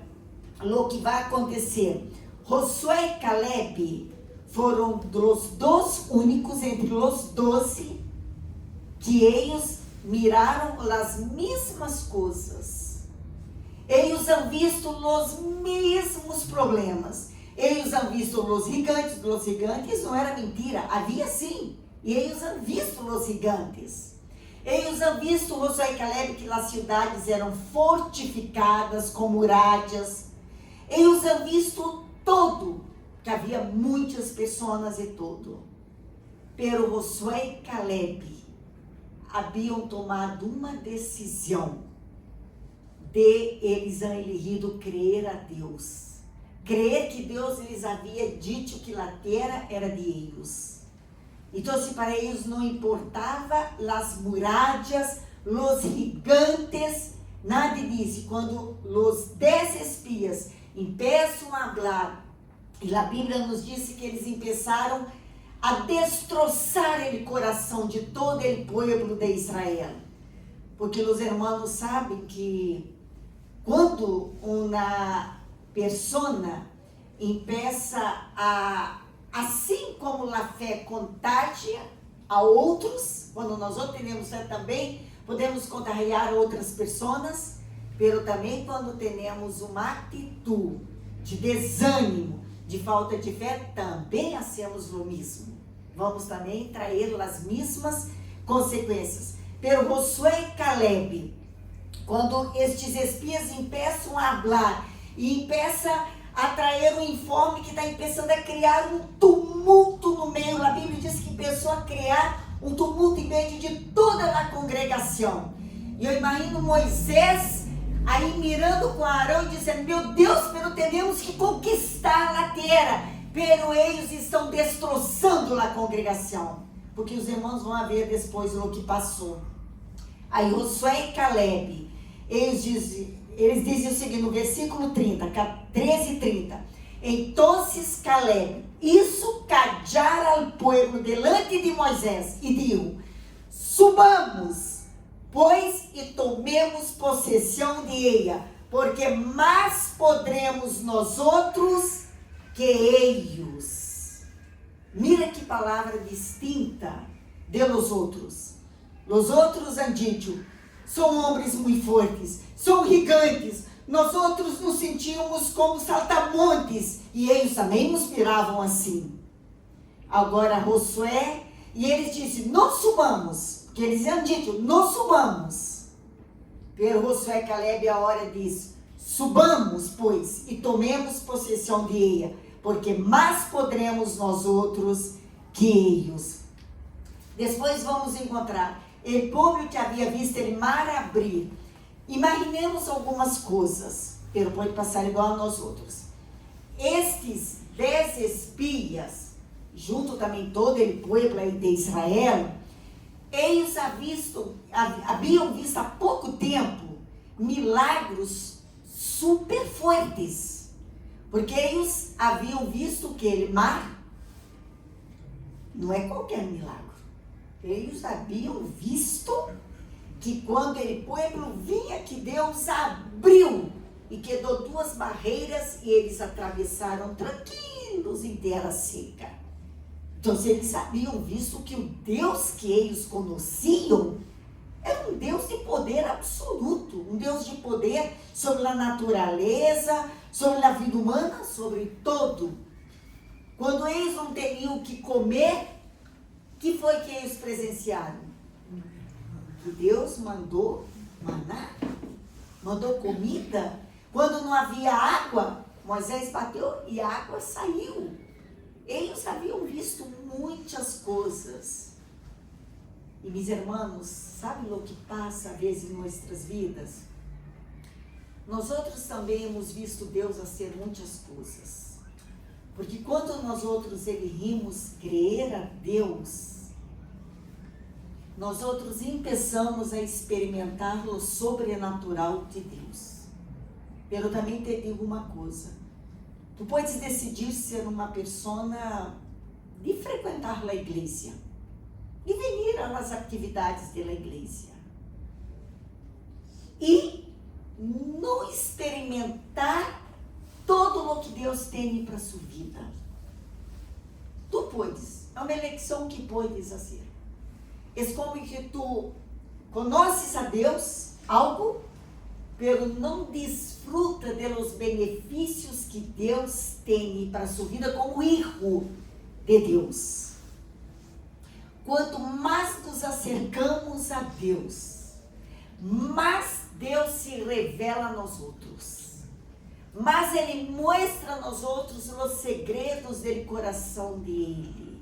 o que vai acontecer. Josué e Caleb foram os 2 únicos entre os 12 que eles miraram as mesmas coisas. Eles han visto os mesmos problemas. Eles han visto os gigantes não era mentira, havia sim. E eles han visto os gigantes. Eles han visto Josué e Caleb que as cidades eram fortificadas com muralhas. Eles han visto tudo, que havia muitas pessoas e tudo. Pero Josué e Caleb haviam tomado uma decisão de eles han elegido crer a Deus. Crer que Deus lhes havia dito que a terra era de eles. Então, se para eles não importava as muralhas, os gigantes, nada disso. Quando os 10 espias começam a falar, e a Bíblia nos diz que eles começaram a destroçar o coração de todo o povo de Israel. Porque os irmãos sabem que quando uma pessoa começa a, assim como a fé contagia a outros, quando nós temos fé também, podemos contagiar outras pessoas, mas também quando temos uma atitude de desânimo, de falta de fé, também hacemos o mesmo. Vamos também trazer as mesmas consequências. Pero Josué e Caleb, quando estes espias começam a falar e começam a trazer um informe que está começando a criar um tumulto no meio. A Bíblia diz que começou a criar um tumulto em meio de toda a congregação. E eu imagino Moisés aí mirando com Arão e dizendo: meu Deus, pero temos que conquistar a terra. Pero eles estão destroçando a congregação. Porque os irmãos vão ver depois o que passou. Aí Josué e Caleb, eles dizem o seguinte, no versículo 30, 13 e 30. Entonces Caleb hizo callar al pueblo delante de Moisés e dijo, subamos, pois, e tomemos possessão de ella, porque mais podremos nós outros que eles. Mira que palavra distinta de los outros. Los outros han dicho, são homens muito fortes, são gigantes. Nós outros nos sentíamos como saltamontes e eles também nos miravam assim. Agora Josué, e eles disseram, não subamos, porque eles han dito, não subamos. Pero Josué e Caleb a hora diz, subamos, pois, e tomemos possessão de ella, porque mais podremos nós outros que eles. Depois vamos encontrar o povo que havia visto o mar abrir. Imaginemos algumas coisas, pero pode passar igual a nós outros. Estes 10 espias, junto também todo o povo de Israel, eles haviam visto há pouco tempo milagros super fortes, porque eles haviam visto que o mar não é qualquer milagre. Eles haviam visto que quando o povo vinha, que Deus abriu e quebrou 2 barreiras e eles atravessaram tranquilos em terra seca. Então eles haviam visto que o Deus que eles conheciam era um Deus de poder absoluto, um Deus de poder sobre a natureza, sobre a vida humana, sobre todo. Quando eles não teriam o que comer, que foi que eles presenciaram? Que Deus mandou maná, mandou comida. Quando não havia água, Moisés bateu e a água saiu. Eles haviam visto muitas coisas. E meus irmãos, sabe o que passa às vezes em nossas vidas? Nós outros também hemos visto Deus fazer muitas coisas. Porque quando nós outros elegimos crer a Deus, nós outros começamos a experimentar o sobrenatural de Deus. Pero também te digo uma coisa. Tu podes decidir ser uma pessoa de frequentar a igreja, de vir às atividades da igreja e não experimentar todo o que Deus tem para sua vida. Tu podes, é uma eleição que podes fazer. É como que tu conheces a Deus, algo, pero não desfruta de los benefícios que Deus tem para sua vida como filho de Deus. Quanto mais nos acercamos a Deus, mais Deus se revela a nós outros. Mas Ele mostra a nós outros os segredos do coração dele.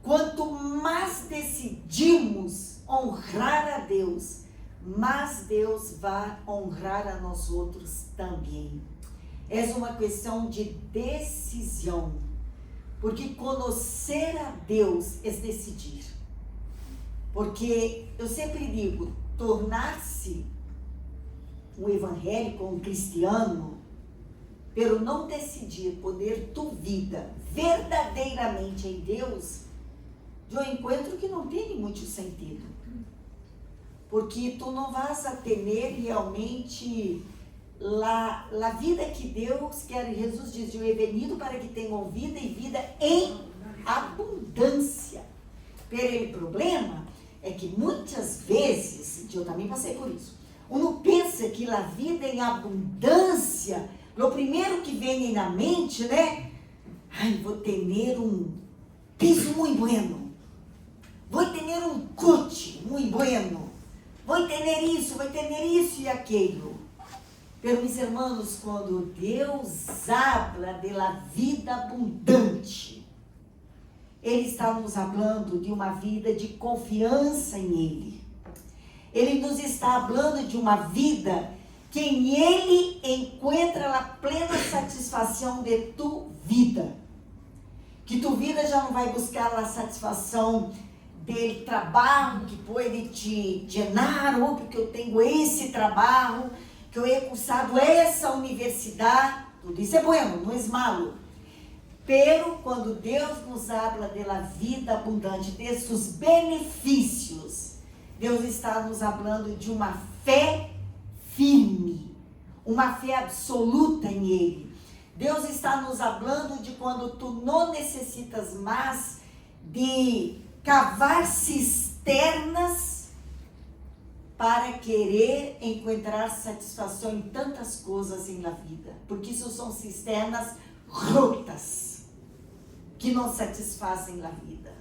Quanto mais decidimos honrar a Deus, mais Deus vai honrar a nós outros também. É uma questão de decisão. Porque conhecer a Deus é decidir. Porque eu sempre digo, tornar-se um evangélico, um cristiano, pero não decidir poner tu vida verdadeiramente em Deus, eu encontro que não tem muito sentido. Porque tu não vas a ter realmente a vida que Deus quer. Jesus diz, eu he venido para que tenham vida e vida em abundância. Pero o problema é que muitas vezes, eu também passei por isso, uno pensa que a vida em abundância, o primeiro que vem na mente, né? Ai, vou ter um piso muito bueno. Vou ter um coche muito bueno. Vou ter isso e aquilo. Pero, meus irmãos, quando Deus habla de la vida abundante, Ele está nos falando de uma vida de confiança em Ele. Ele nos está falando de uma vida que em Ele encontra a plena satisfação de tu vida. Que tu vida já não vai buscar a satisfação del trabalho que pode te llenar, ou porque eu tenho esse trabalho, que eu he cursado essa universidade, tudo isso é bueno, não é malo. Pero quando Deus nos habla da vida abundante, desses benefícios, Deus está nos falando de uma fé firme, uma fé absoluta em Ele. Deus está nos falando de quando tu não necessitas mais de cavar cisternas para querer encontrar satisfação em tantas coisas na vida, porque isso são cisternas rotas, que não satisfazem a vida.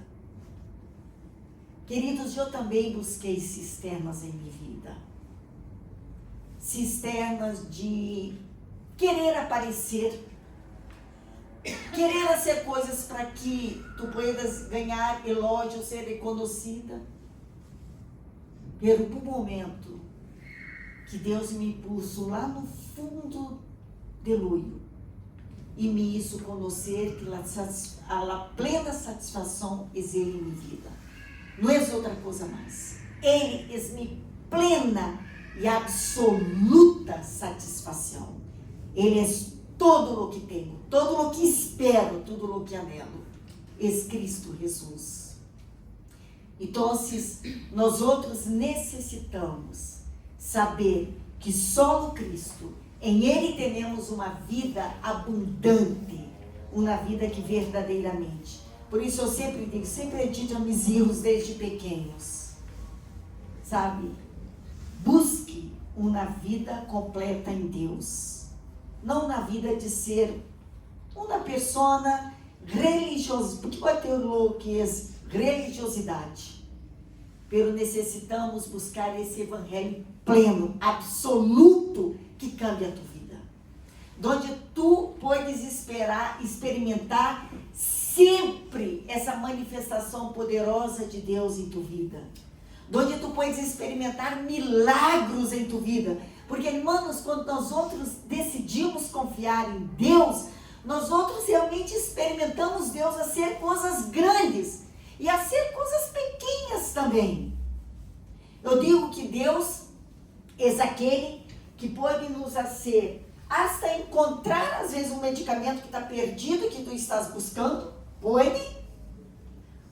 Queridos, eu também busquei cisternas em minha vida. Cisternas de querer aparecer, querer fazer coisas para que tu puedas ganhar elogio, ser reconhecida. Pero por momento que Deus me puso lá no fundo do olho e me hizo conhecer que a plena satisfação é Ele em minha vida. Não é outra coisa mais. Ele é minha plena e absoluta satisfação. Ele é todo o que tenho, todo o que espero, tudo o que anelo. É Cristo Jesus. Então, nós outros necessitamos saber que só o Cristo, em Ele temos uma vida abundante, uma vida que verdadeiramente. Por isso eu sempre digo, sempre digo a meus filhos desde pequenos, sabe? Busque uma vida completa em Deus. Não na vida de ser uma pessoa religiosa, porque vai ter o que é religiosidade. Pero necessitamos buscar esse evangelho pleno, absoluto, que cambia a tua vida. Onde tu podes experimentar sempre essa manifestação poderosa de Deus em tua vida. Onde tu podes experimentar milagros em tua vida. Porque, irmãos, quando nós outros decidimos confiar em Deus, nós outros realmente experimentamos Deus a ser coisas grandes e a ser coisas pequenas também. Eu digo que Deus é aquele que pode nos fazer hasta encontrar, às vezes, um medicamento que está perdido, que tu estás buscando, pode.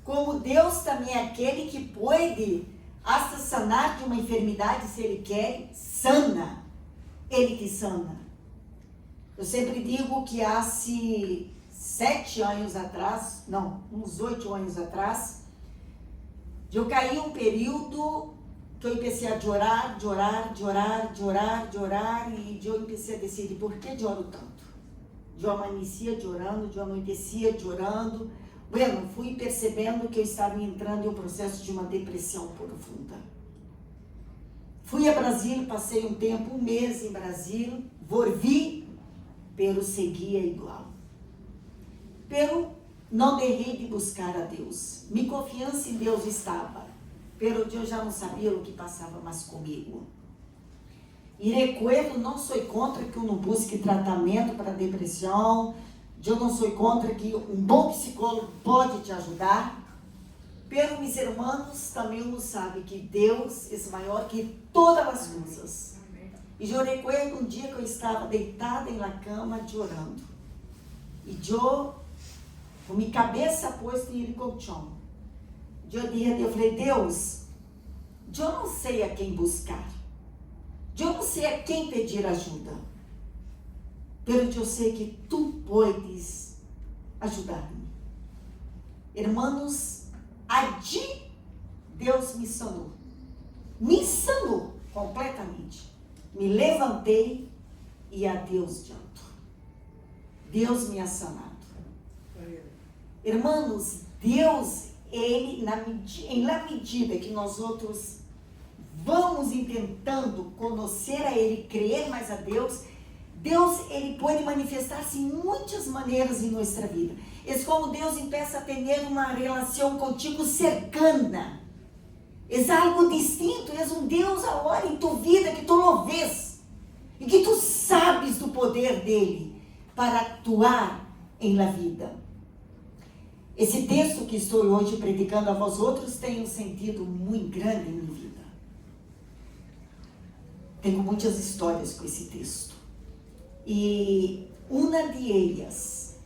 Como Deus também é aquele que pode hasta sanar de uma enfermidade, se Ele quer, sana. Ele que sana. Eu sempre digo que há 7 anos atrás, não, uns 8 anos atrás, eu caí um período que eu comecei a chorar, e eu comecei a decidir por que eu oro tanto. Eu amanhecia chorando, eu anoitecia chorando. Bueno, fui percebendo que eu estava entrando em um processo de uma depressão profunda. Fui a Brasília, passei um tempo, 1 mês em Brasília, volvi, pero seguia igual. Pero não deixei de buscar a Deus. Minha confiança em Deus estava, pero eu já não sabia o que passava mais comigo. E recuerdo, não sou contra que eu não busque tratamento para depressão, eu não sou contra que um bom psicólogo pode te ajudar, pero meus irmãos também não sabem que Deus é maior que todas as coisas. E eu recuerdo um dia que eu estava deitada na cama chorando. E eu, com minha cabeça posta em colchão, eu falei, Deus, eu não sei a quem buscar. Eu não sei a quem pedir ajuda. Pero eu sei que tu podes ajudar-me. Irmãos, allí Deus me sanou. Me sanou completamente. Me levantei e a Deus diante. Deus me ha sanado. Irmãos, Deus, Ele, na medida que nós outros vamos tentando conhecer a Ele, crer mais a Deus, Deus, Ele pode manifestar-se em muitas maneiras em nossa vida. É como Deus empieza a ter uma relação contigo cercana. É algo distinto, é um Deus agora em tua vida que tu lo vês. E que tu sabes do poder dele para atuar em la vida. Esse texto que estou hoje predicando a vós outros tem um sentido muito grande em minha vida. Tenho muitas histórias com esse texto. E uma de elas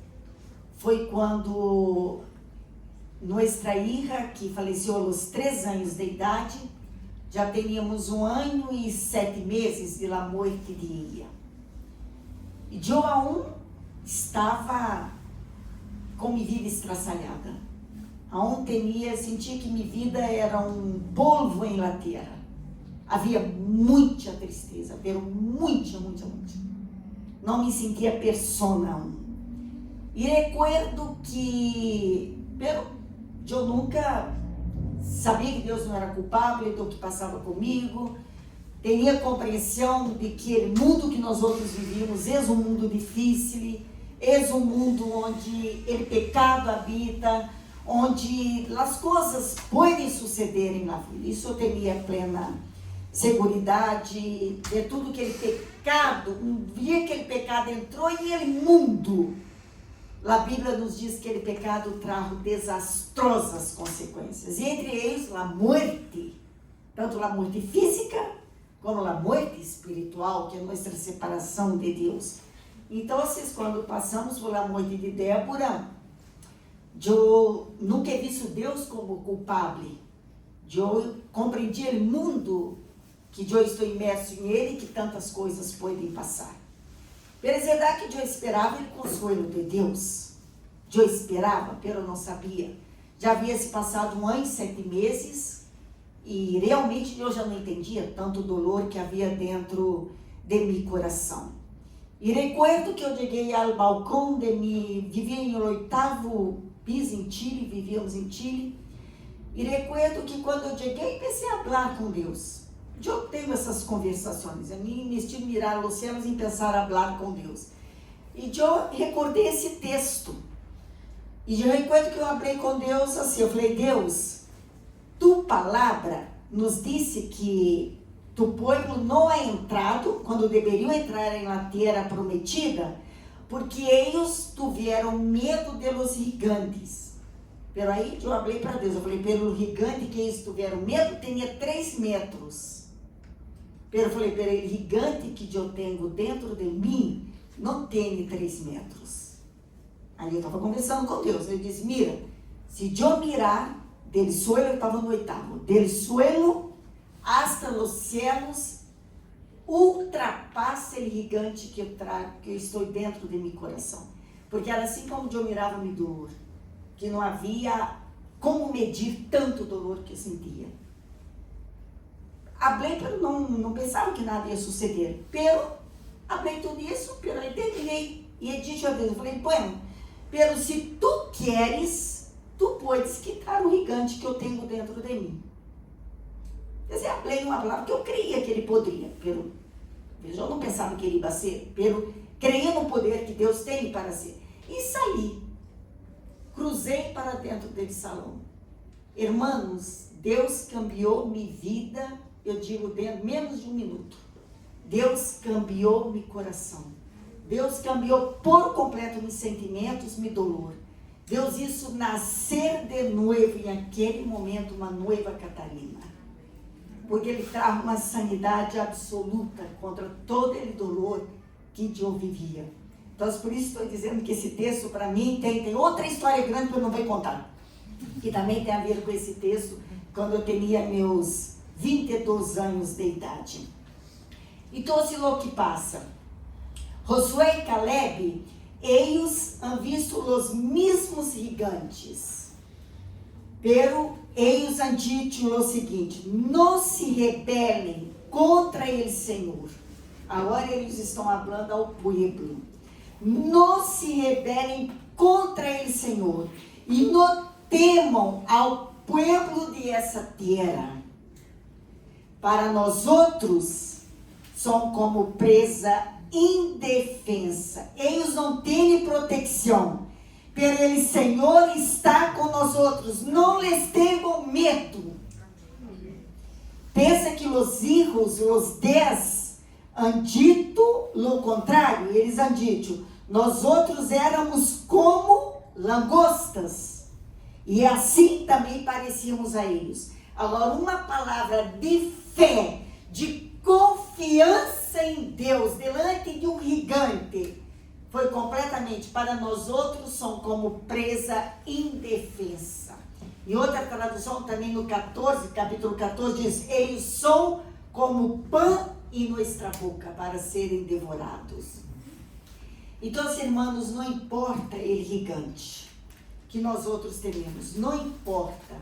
foi quando nossa hija, que faleceu aos 3 anos de idade, já teníamos 1 ano e 7 meses de la muerte de ella. E eu aún estava com minha vida estraçalhada. Aún sentia que minha vida era um polvo em la terra. Havia muita tristeza, pero muita. Não me sentia persona aún. E recuerdo que, eu nunca sabia que Deus não era culpável do que passava comigo. Tinha compreensão de que o mundo que nós outros vivíamos é um mundo difícil, é um mundo onde o pecado habita, onde as coisas podem suceder na vida. Isso eu tinha plena seguridade de tudo que aquele pecado, um dia que aquele pecado entrou e o mundo. A Bíblia nos diz que aquele pecado trajo desastrosas consequências, e entre eles a morte, tanto a morte física como a morte espiritual, que é a nossa separação de Deus. Então, quando passamos por a morte de Débora, eu nunca he visto Deus como culpável. Eu compreendi o mundo que eu estou imerso em ele, que tantas coisas podem passar. Mas é verdade que eu esperava o consuelo de Deus. Eu esperava, mas eu não sabia. Já havia se passado 1 ano e 7 meses e realmente eu já não entendia tanto dolor que havia dentro de meu coração. E recuerdo que eu cheguei ao balcão vivia em 8º piso em Chile, vivíamos em Chile. E recuerdo que quando eu cheguei, comecei a falar com Deus. Eu tenho essas conversações, a mim me estilo mirar os céus e pensar a falar com Deus. E eu recordei esse texto. E eu recuerdo que eu falei com Deus assim, eu falei, Deus, tu palavra nos disse que tu povo não é entrado, quando deveriam entrar na terra prometida, porque eles tiveram medo de los gigantes. Pero aí eu falei para Deus, eu falei, pelo gigante que eles tiveram medo, tinha 3 metros. Eu falei, pelo gigante que eu tenho dentro de mim, não tem 3 metros. Aí eu estava conversando com Deus, eu disse, mira, se eu mirar, del suelo, eu estava no 8º, del suelo hasta los cielos, ultrapassa o gigante que eu estou dentro de meu coração. Porque era assim como eu mirava meu dolor, que não havia como medir tanto dolor que eu sentia. Falei, pero não pensava que nada ia suceder. Falei tudo isso, pero aí terminei. E eu disse a Deus, eu falei, bueno, pero se tu queres, tu podes quitar o gigante que eu tenho dentro de mim. Quer dizer, falei uma palavra que eu creia que ele poderia, pero eu não pensava que ele ia ser, pero creia no poder que Deus tem para ser. E saí. Cruzei para dentro desse salão. Irmãos, Deus cambiou minha vida, eu digo, dentro menos de 1 minuto. Deus cambiou meu coração. Deus cambiou por completo meus sentimentos, meu dolor. Deus hizo nascer de novo em aquele momento uma noiva Catarina. Porque Ele traz uma sanidade absoluta contra todo aquele dolor que eu vivia. Então, por isso estou dizendo que esse texto, para mim, tem outra história grande que eu não vou contar. Que também tem a ver com esse texto, quando eu tinha meus 22 anos de idade. Então, assim, o que passa? Josué e Caleb, eles han visto os mesmos gigantes. Pero eles han dicho o seguinte, não se rebelem contra ele, Senhor. Agora eles estão falando ao povo. Não se rebelem contra ele, Senhor. E não temam ao povo de essa terra. Para nós outros, são como presa indefensa. Eles não têm proteção. Pero ele, Senhor, está com nós outros. Não lhes tenham medo. Pensa que os hijos, os 10, han dito o contrário. Eles han dito, nós outros éramos como langostas. E assim também parecíamos a eles. Agora, uma palavra de fé, de confiança em Deus, delante de um gigante, foi completamente, para nós outros, são como presa indefensa. Em outra tradução, também no 14, capítulo 14, diz, eles são como pão em nossa boca para serem devorados. Então, irmãos, não importa ele gigante que nós outros teremos, não importa.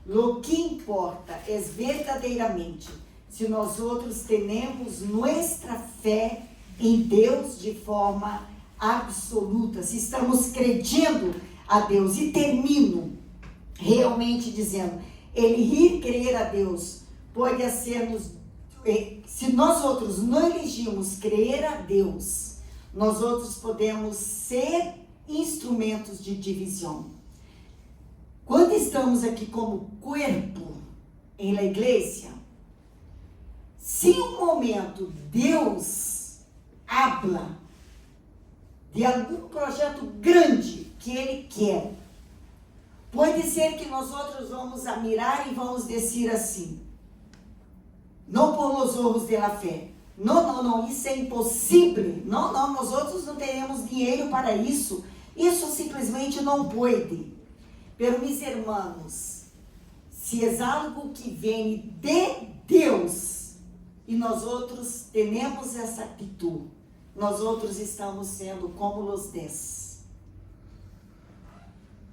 O que importa é verdadeiramente se nós outros temos nossa fé em Deus de forma absoluta, se estamos crendo a Deus. E termino realmente dizendo, ele ir crer a Deus pode ser-nos, se nós outros não elegimos crer a Deus, nós outros podemos ser instrumentos de divisão. Quando estamos aqui como corpo em la igreja, se um momento Deus habla de algum projeto grande que Ele quer, pode ser que nós outros vamos a mirar e vamos dizer assim, não por los ojos de la fé, não, isso é impossível, não, nós outros não teremos dinheiro para isso simplesmente não pode. Pero, mis hermanos, se é algo que vem de Deus, e nós outros temos essa atitude, nós outros estamos sendo como os 10.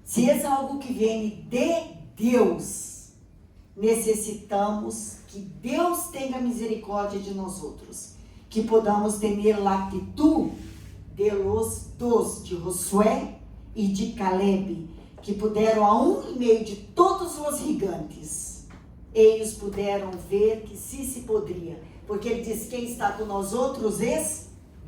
Se é algo que vem de Deus, necessitamos que Deus tenha misericórdia de nós outros, que podamos ter a atitude de los dos, de Josué e de Caleb, que puderam, a em meio de todos os gigantes, eles puderam ver que se poderia, porque ele diz, quem está com nós outros é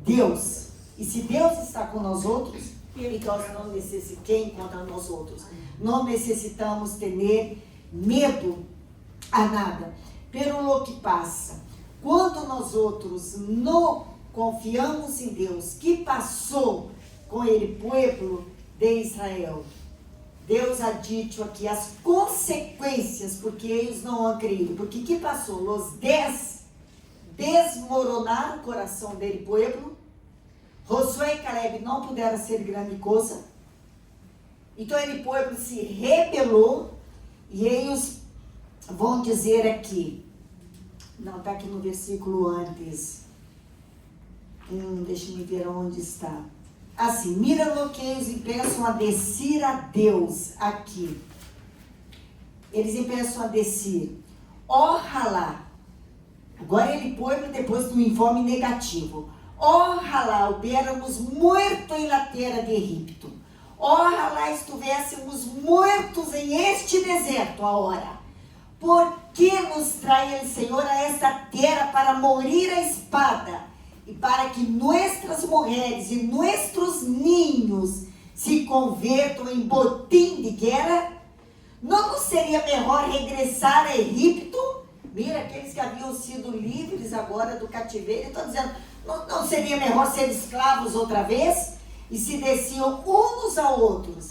Deus, e se Deus está com nós outros, então não necessitamos, quem contra nós outros, não necessitamos ter medo a nada, pelo que passa, quando nós outros não confiamos em Deus, que passou com ele, povo de Israel, Deus ha dito aqui as consequências, porque eles não han creído. Porque que passou? Os 10 desmoronaram o coração dele, povo. Josué e Caleb não puderam ser grande coisa. Então ele, povo, se rebelou. E eles vão dizer aqui. Não, está aqui no versículo antes. Deixa eu ver onde está. Assim, mira lo que eles empeçam a descer a Deus aqui. Eles empeçam a descer. Ojalá. Agora ele põe depois do informe negativo. Ojalá hubiéramos muerto em la terra de Egipto. Ojalá estivéssemos mortos em este deserto agora. Por que nos trai o Senhor a esta terra para morir a espada? E para que nossas mulheres e nossos ninhos se convertam em botim de guerra? Não seria melhor regressar a Egipto? Mira, aqueles que haviam sido livres agora do cativeiro, estão dizendo, não seria melhor ser escravos outra vez? E se desciam uns a outros.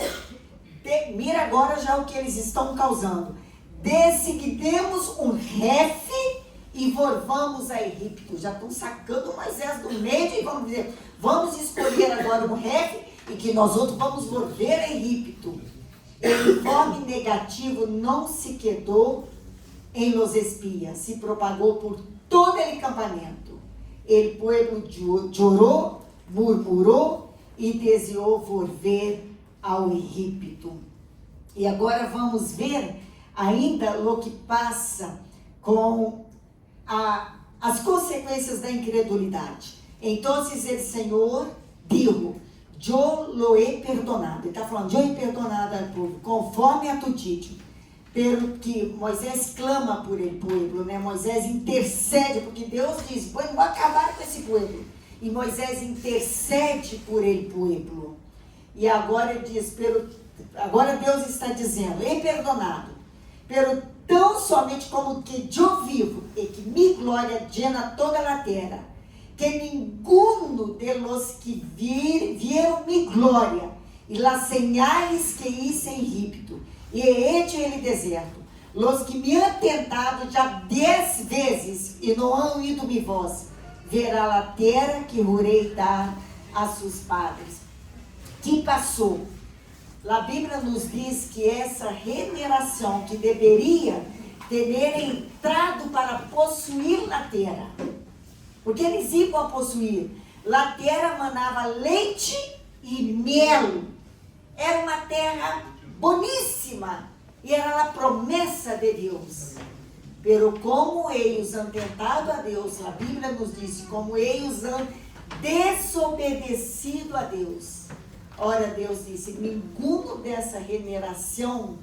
Mira agora já o que eles estão causando. Designemos um refe e volvamos a Egipto. Já estão sacando Moisés do meio e vamos dizer, vamos escolher agora um refe e que nós outros vamos volver a Egipto. O informe negativo não se quedou em los espias, se propagou por todo o campamento. O povo chorou, murmurou e desejou volver ao Egipto. E agora vamos ver ainda o que passa com as consequências da incredulidade. Então, o Senhor dijo, eu lo he perdonado. Ele está falando, eu he perdonado ao povo, conforme a tu dito. Pelo que Moisés clama por ele, povo, né? Moisés intercede, porque Deus diz, vou acabar com esse povo. E Moisés intercede por ele, povo. E agora ele diz, agora Deus está dizendo, he perdonado, pero tão somente como que eu vivo e que minha glória llena toda a terra, que ninguno de los que vieram minha glória e las señales que hice en Egipto, e he hecho en el deserto. Los que me han tentado já 10 vezes e não han oído mi voz, verá a terra que jurei dar a seus padres. Que passou? A Bíblia nos diz que essa geração que deveria ter entrado para possuir a terra, porque eles iam a possuir, a terra manava leite e mel, era uma terra boníssima, e era a promessa de Deus. Pero como eles han tentado a Deus, a Bíblia nos diz, como eles han desobedecido a Deus. Ora, Deus disse, nenhum dessa geração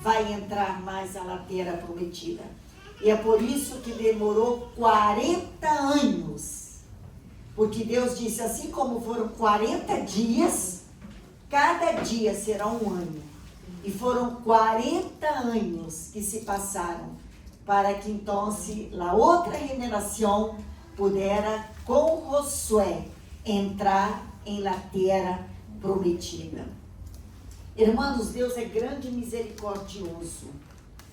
vai entrar mais à terra prometida. E é por isso que demorou 40 anos. Porque Deus disse, assim como foram 40 dias, cada dia será um ano. E foram 40 anos que se passaram para que então a outra geração pudera com Josué entrar em la terra prometida. Irmãos, Deus é grande e misericordioso.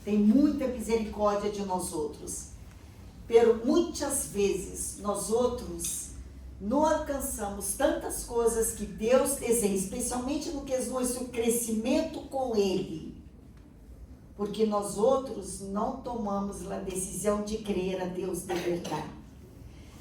Tem muita misericórdia de nós outros. Pero muitas vezes nós outros não alcançamos tantas coisas que Deus deseja, especialmente no que é nosso crescimento com Ele. Porque nós outros não tomamos a decisão de crer a Deus de verdade.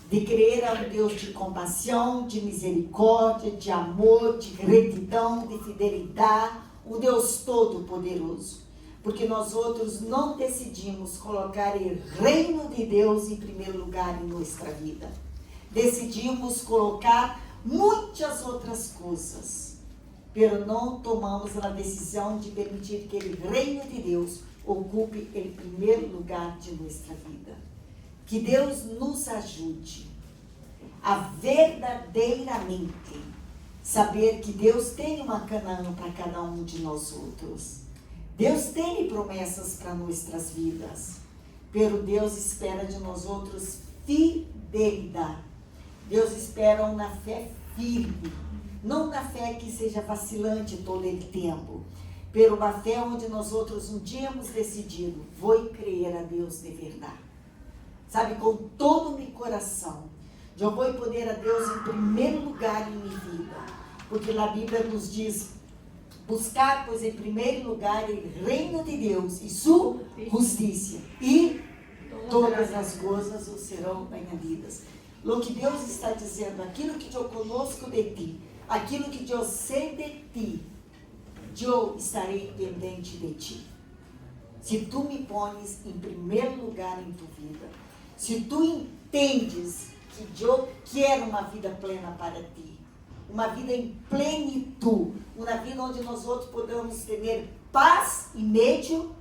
De crer a um Deus de compaixão, de misericórdia, de amor, de retidão, de fidelidade, um Deus todo-poderoso. Porque nós outros não decidimos colocar o reino de Deus em primeiro lugar em nossa vida. Decidimos colocar muitas outras coisas, pero não tomamos a decisão de permitir que o reino de Deus ocupe o primeiro lugar de nossa vida. Que Deus nos ajude a verdadeiramente saber que Deus tem uma Canaã para cada um de nós outros. Deus tem promessas para nossas vidas, pero Deus espera de nós outros fidelidade. Deus espera uma fé firme, não uma fé que seja vacilante todo o tempo, pero uma fé onde nós outros um dia hemos decidido, vou crer a Deus de verdade. Sabe, com todo o meu coração, eu vou poner a Deus em primeiro lugar em minha vida, porque a Bíblia nos diz, buscar, pois, em primeiro lugar o reino de Deus e sua justiça, e todas as coisas os serão añadidas. O que Deus está dizendo, aquilo que eu conosco de ti, aquilo que eu sei de ti, eu estarei dependente de ti. Se tu me pones em primeiro lugar em tua vida, se tu entendes que eu quero uma vida plena para ti, uma vida em plenitude, uma vida onde nós outros podemos ter paz em meio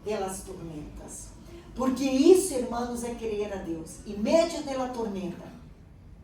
das tormentas. Porque isso, irmãos, é crer a Deus. Em meio da tormenta,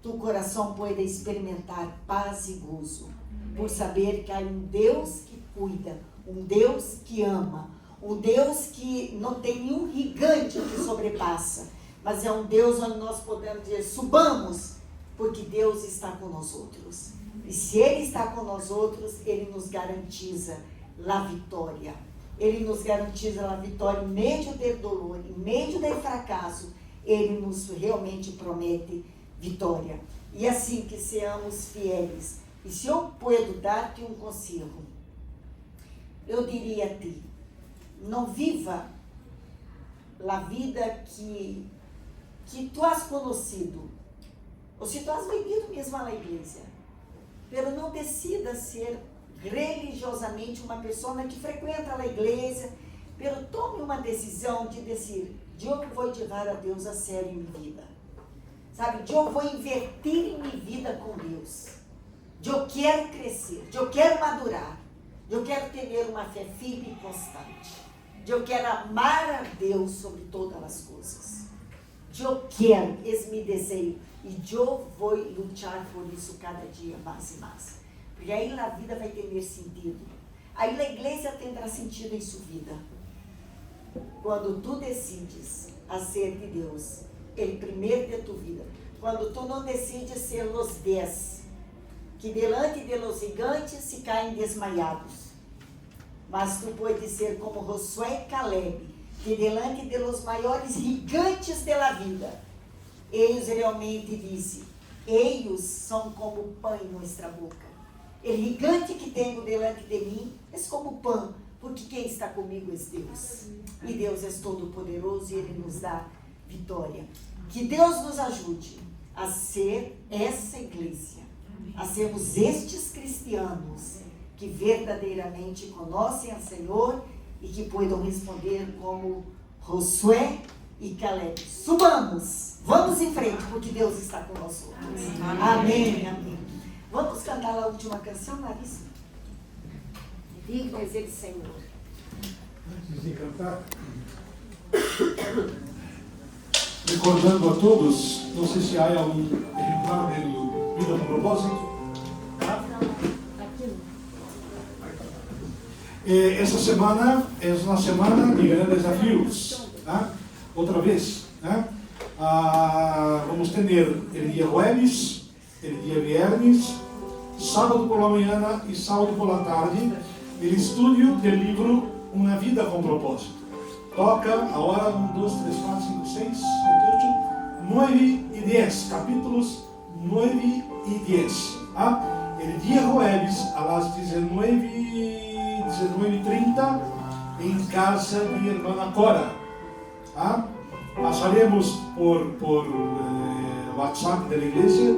tu coração pode experimentar paz e gozo, por saber que há um Deus que cuida, um Deus que ama, um Deus que não tem nenhum gigante que sobrepassa, mas é um Deus onde nós podemos dizer, subamos, porque Deus está com nós outros. E se Ele está com nós outros, Ele nos garantiza a vitória. Ele nos garantiza a vitória em meio do dolor, em meio do fracasso. Ele nos realmente promete vitória. E assim que sejamos fiéis. E se eu puder dar-te um conselho, eu diria a ti, não viva a vida que tu has conhecido, ou se tu has vivido mesmo na igreja, pero não decida ser religiosamente uma pessoa que frequenta a igreja, pero tome uma decisão de dizer, eu vou levar a Deus a sério em minha vida, sabe, eu vou invertir em minha vida com Deus, eu quero crescer, eu quero madurar, eu quero ter uma fé firme e constante, eu quero amar a Deus sobre todas as coisas, eu quero, esse é meu desejo, e eu vou lutar por isso cada dia mais e mais. Porque aí a vida vai ter sentido. Aí a igreja terá sentido em sua vida. Quando tu decides a ser de Deus, Ele primeiro de tua vida. Quando tu não decides ser os 10, que delante de los gigantes se caem desmaiados. Mas tu podes ser como Josué e Caleb, que delante de los maiores gigantes da vida, eles realmente disse, eles são como pão em nossa boca. O gigante que tenho delante de mim é como pão, porque quem está comigo é Deus. E Deus é todo poderoso e Ele nos dá vitória. Que Deus nos ajude a ser essa igreja, a sermos estes cristianos que verdadeiramente conhecem o Senhor e que possam responder como Josué e Caleb. Subamos, vamos em frente, porque Deus está conosco. Amém, amém. Vamos cantar a última canção, Larissa? Digno és ele, Senhor. Antes de cantar, recordando a todos, não sei se há algum exemplar do Vida com Propósito. Essa semana é uma semana de grandes desafios. Outra vez, vamos ter o dia jueves, o dia viernes, sábado por la manhã e sábado por la tarde, o estudo do livro Uma Vida com Propósito. Toca a hora 1, 2, 3, 4, 5, 6, 7, 8, 9 e 10, capítulos 9 e 10. O dia jueves, às 19h30, em casa de irmã Cora. Passaremos por WhatsApp da igreja,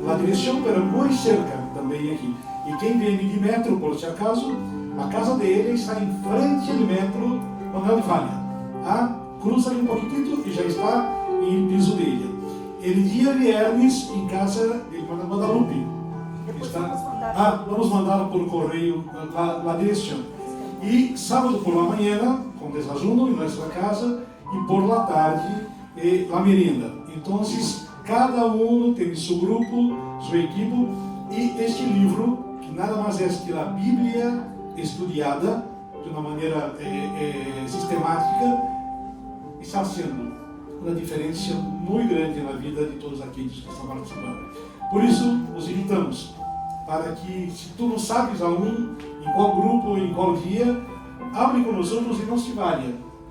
a direção, mas muito cerca também aqui. E quem vem de metro, por se acaso, a casa dele está em frente do metro Manuel de Falla. Cruza um pouquinho e já está em piso dele. El dia viernes, em casa de irmã Guadalupe. Vamos mandar por correio a direção. E sábado por la manhã, com desayuno em nossa casa, e por la tarde, a merenda. Então, cada um tem seu grupo, sua equipe, e este livro, que nada mais é que a Bíblia estudada de uma maneira sistemática, está sendo uma diferença muito grande na vida de todos aqueles que estão participando. Por isso, os invitamos para que, se tu não sabes aún em qual grupo, em qual dia, hable com nós outros e não se vá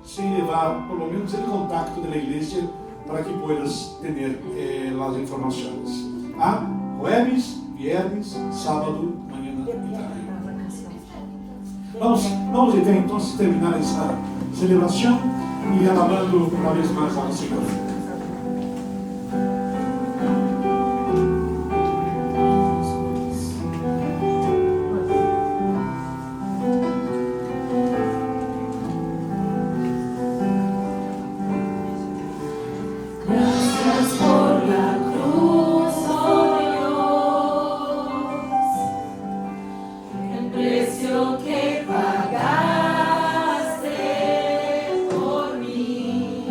sem levar, pelo menos, o contato da igreja para que puedas ter as informações. Jueves, viernes, sábado, manhã e tarde. Vamos então terminar essa celebração e alabando uma vez mais ao Senhor. Pagaste por mí.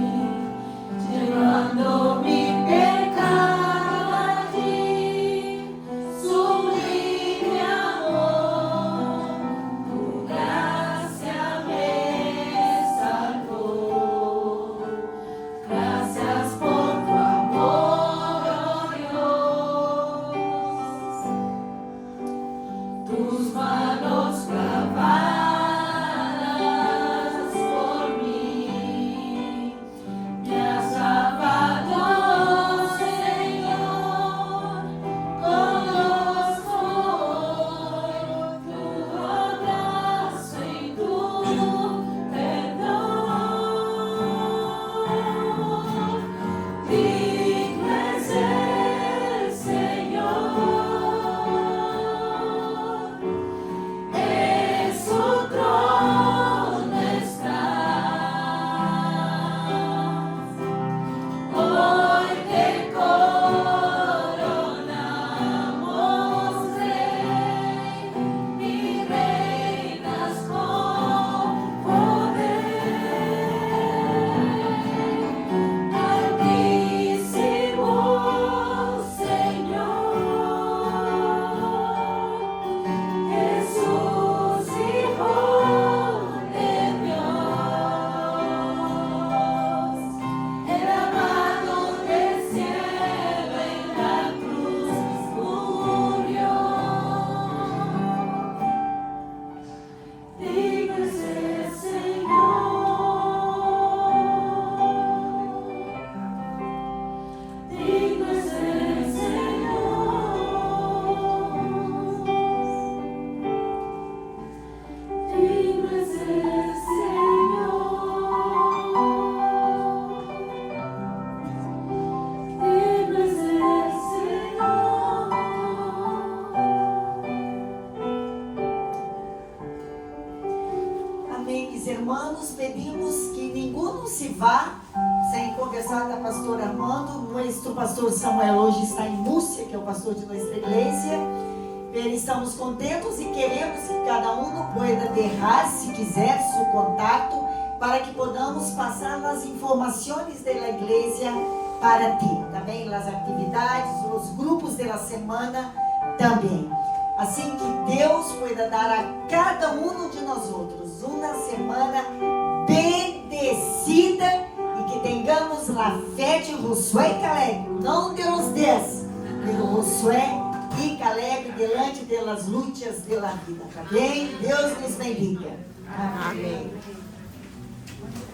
mis hermanos, pedimos que ninguno se vá sem conversar com a pastora Armando. Nosso pastor Samuel hoje está em Múrcia, que é o pastor de nossa igreja. Estamos contentos e queremos que cada um pueda deixar, se quiser, seu contato, para que podamos passar as informações da igreja para ti. Também as atividades, os grupos da semana também. Assim que Deus pueda dar a cada um de nós outros uma semana bendecida e que tenhamos a fé de Josué e Caleb, não de los 10, mas Josué e Caleb diante das lutas da vida. Tá bem? Deus nos bendiga. Amém.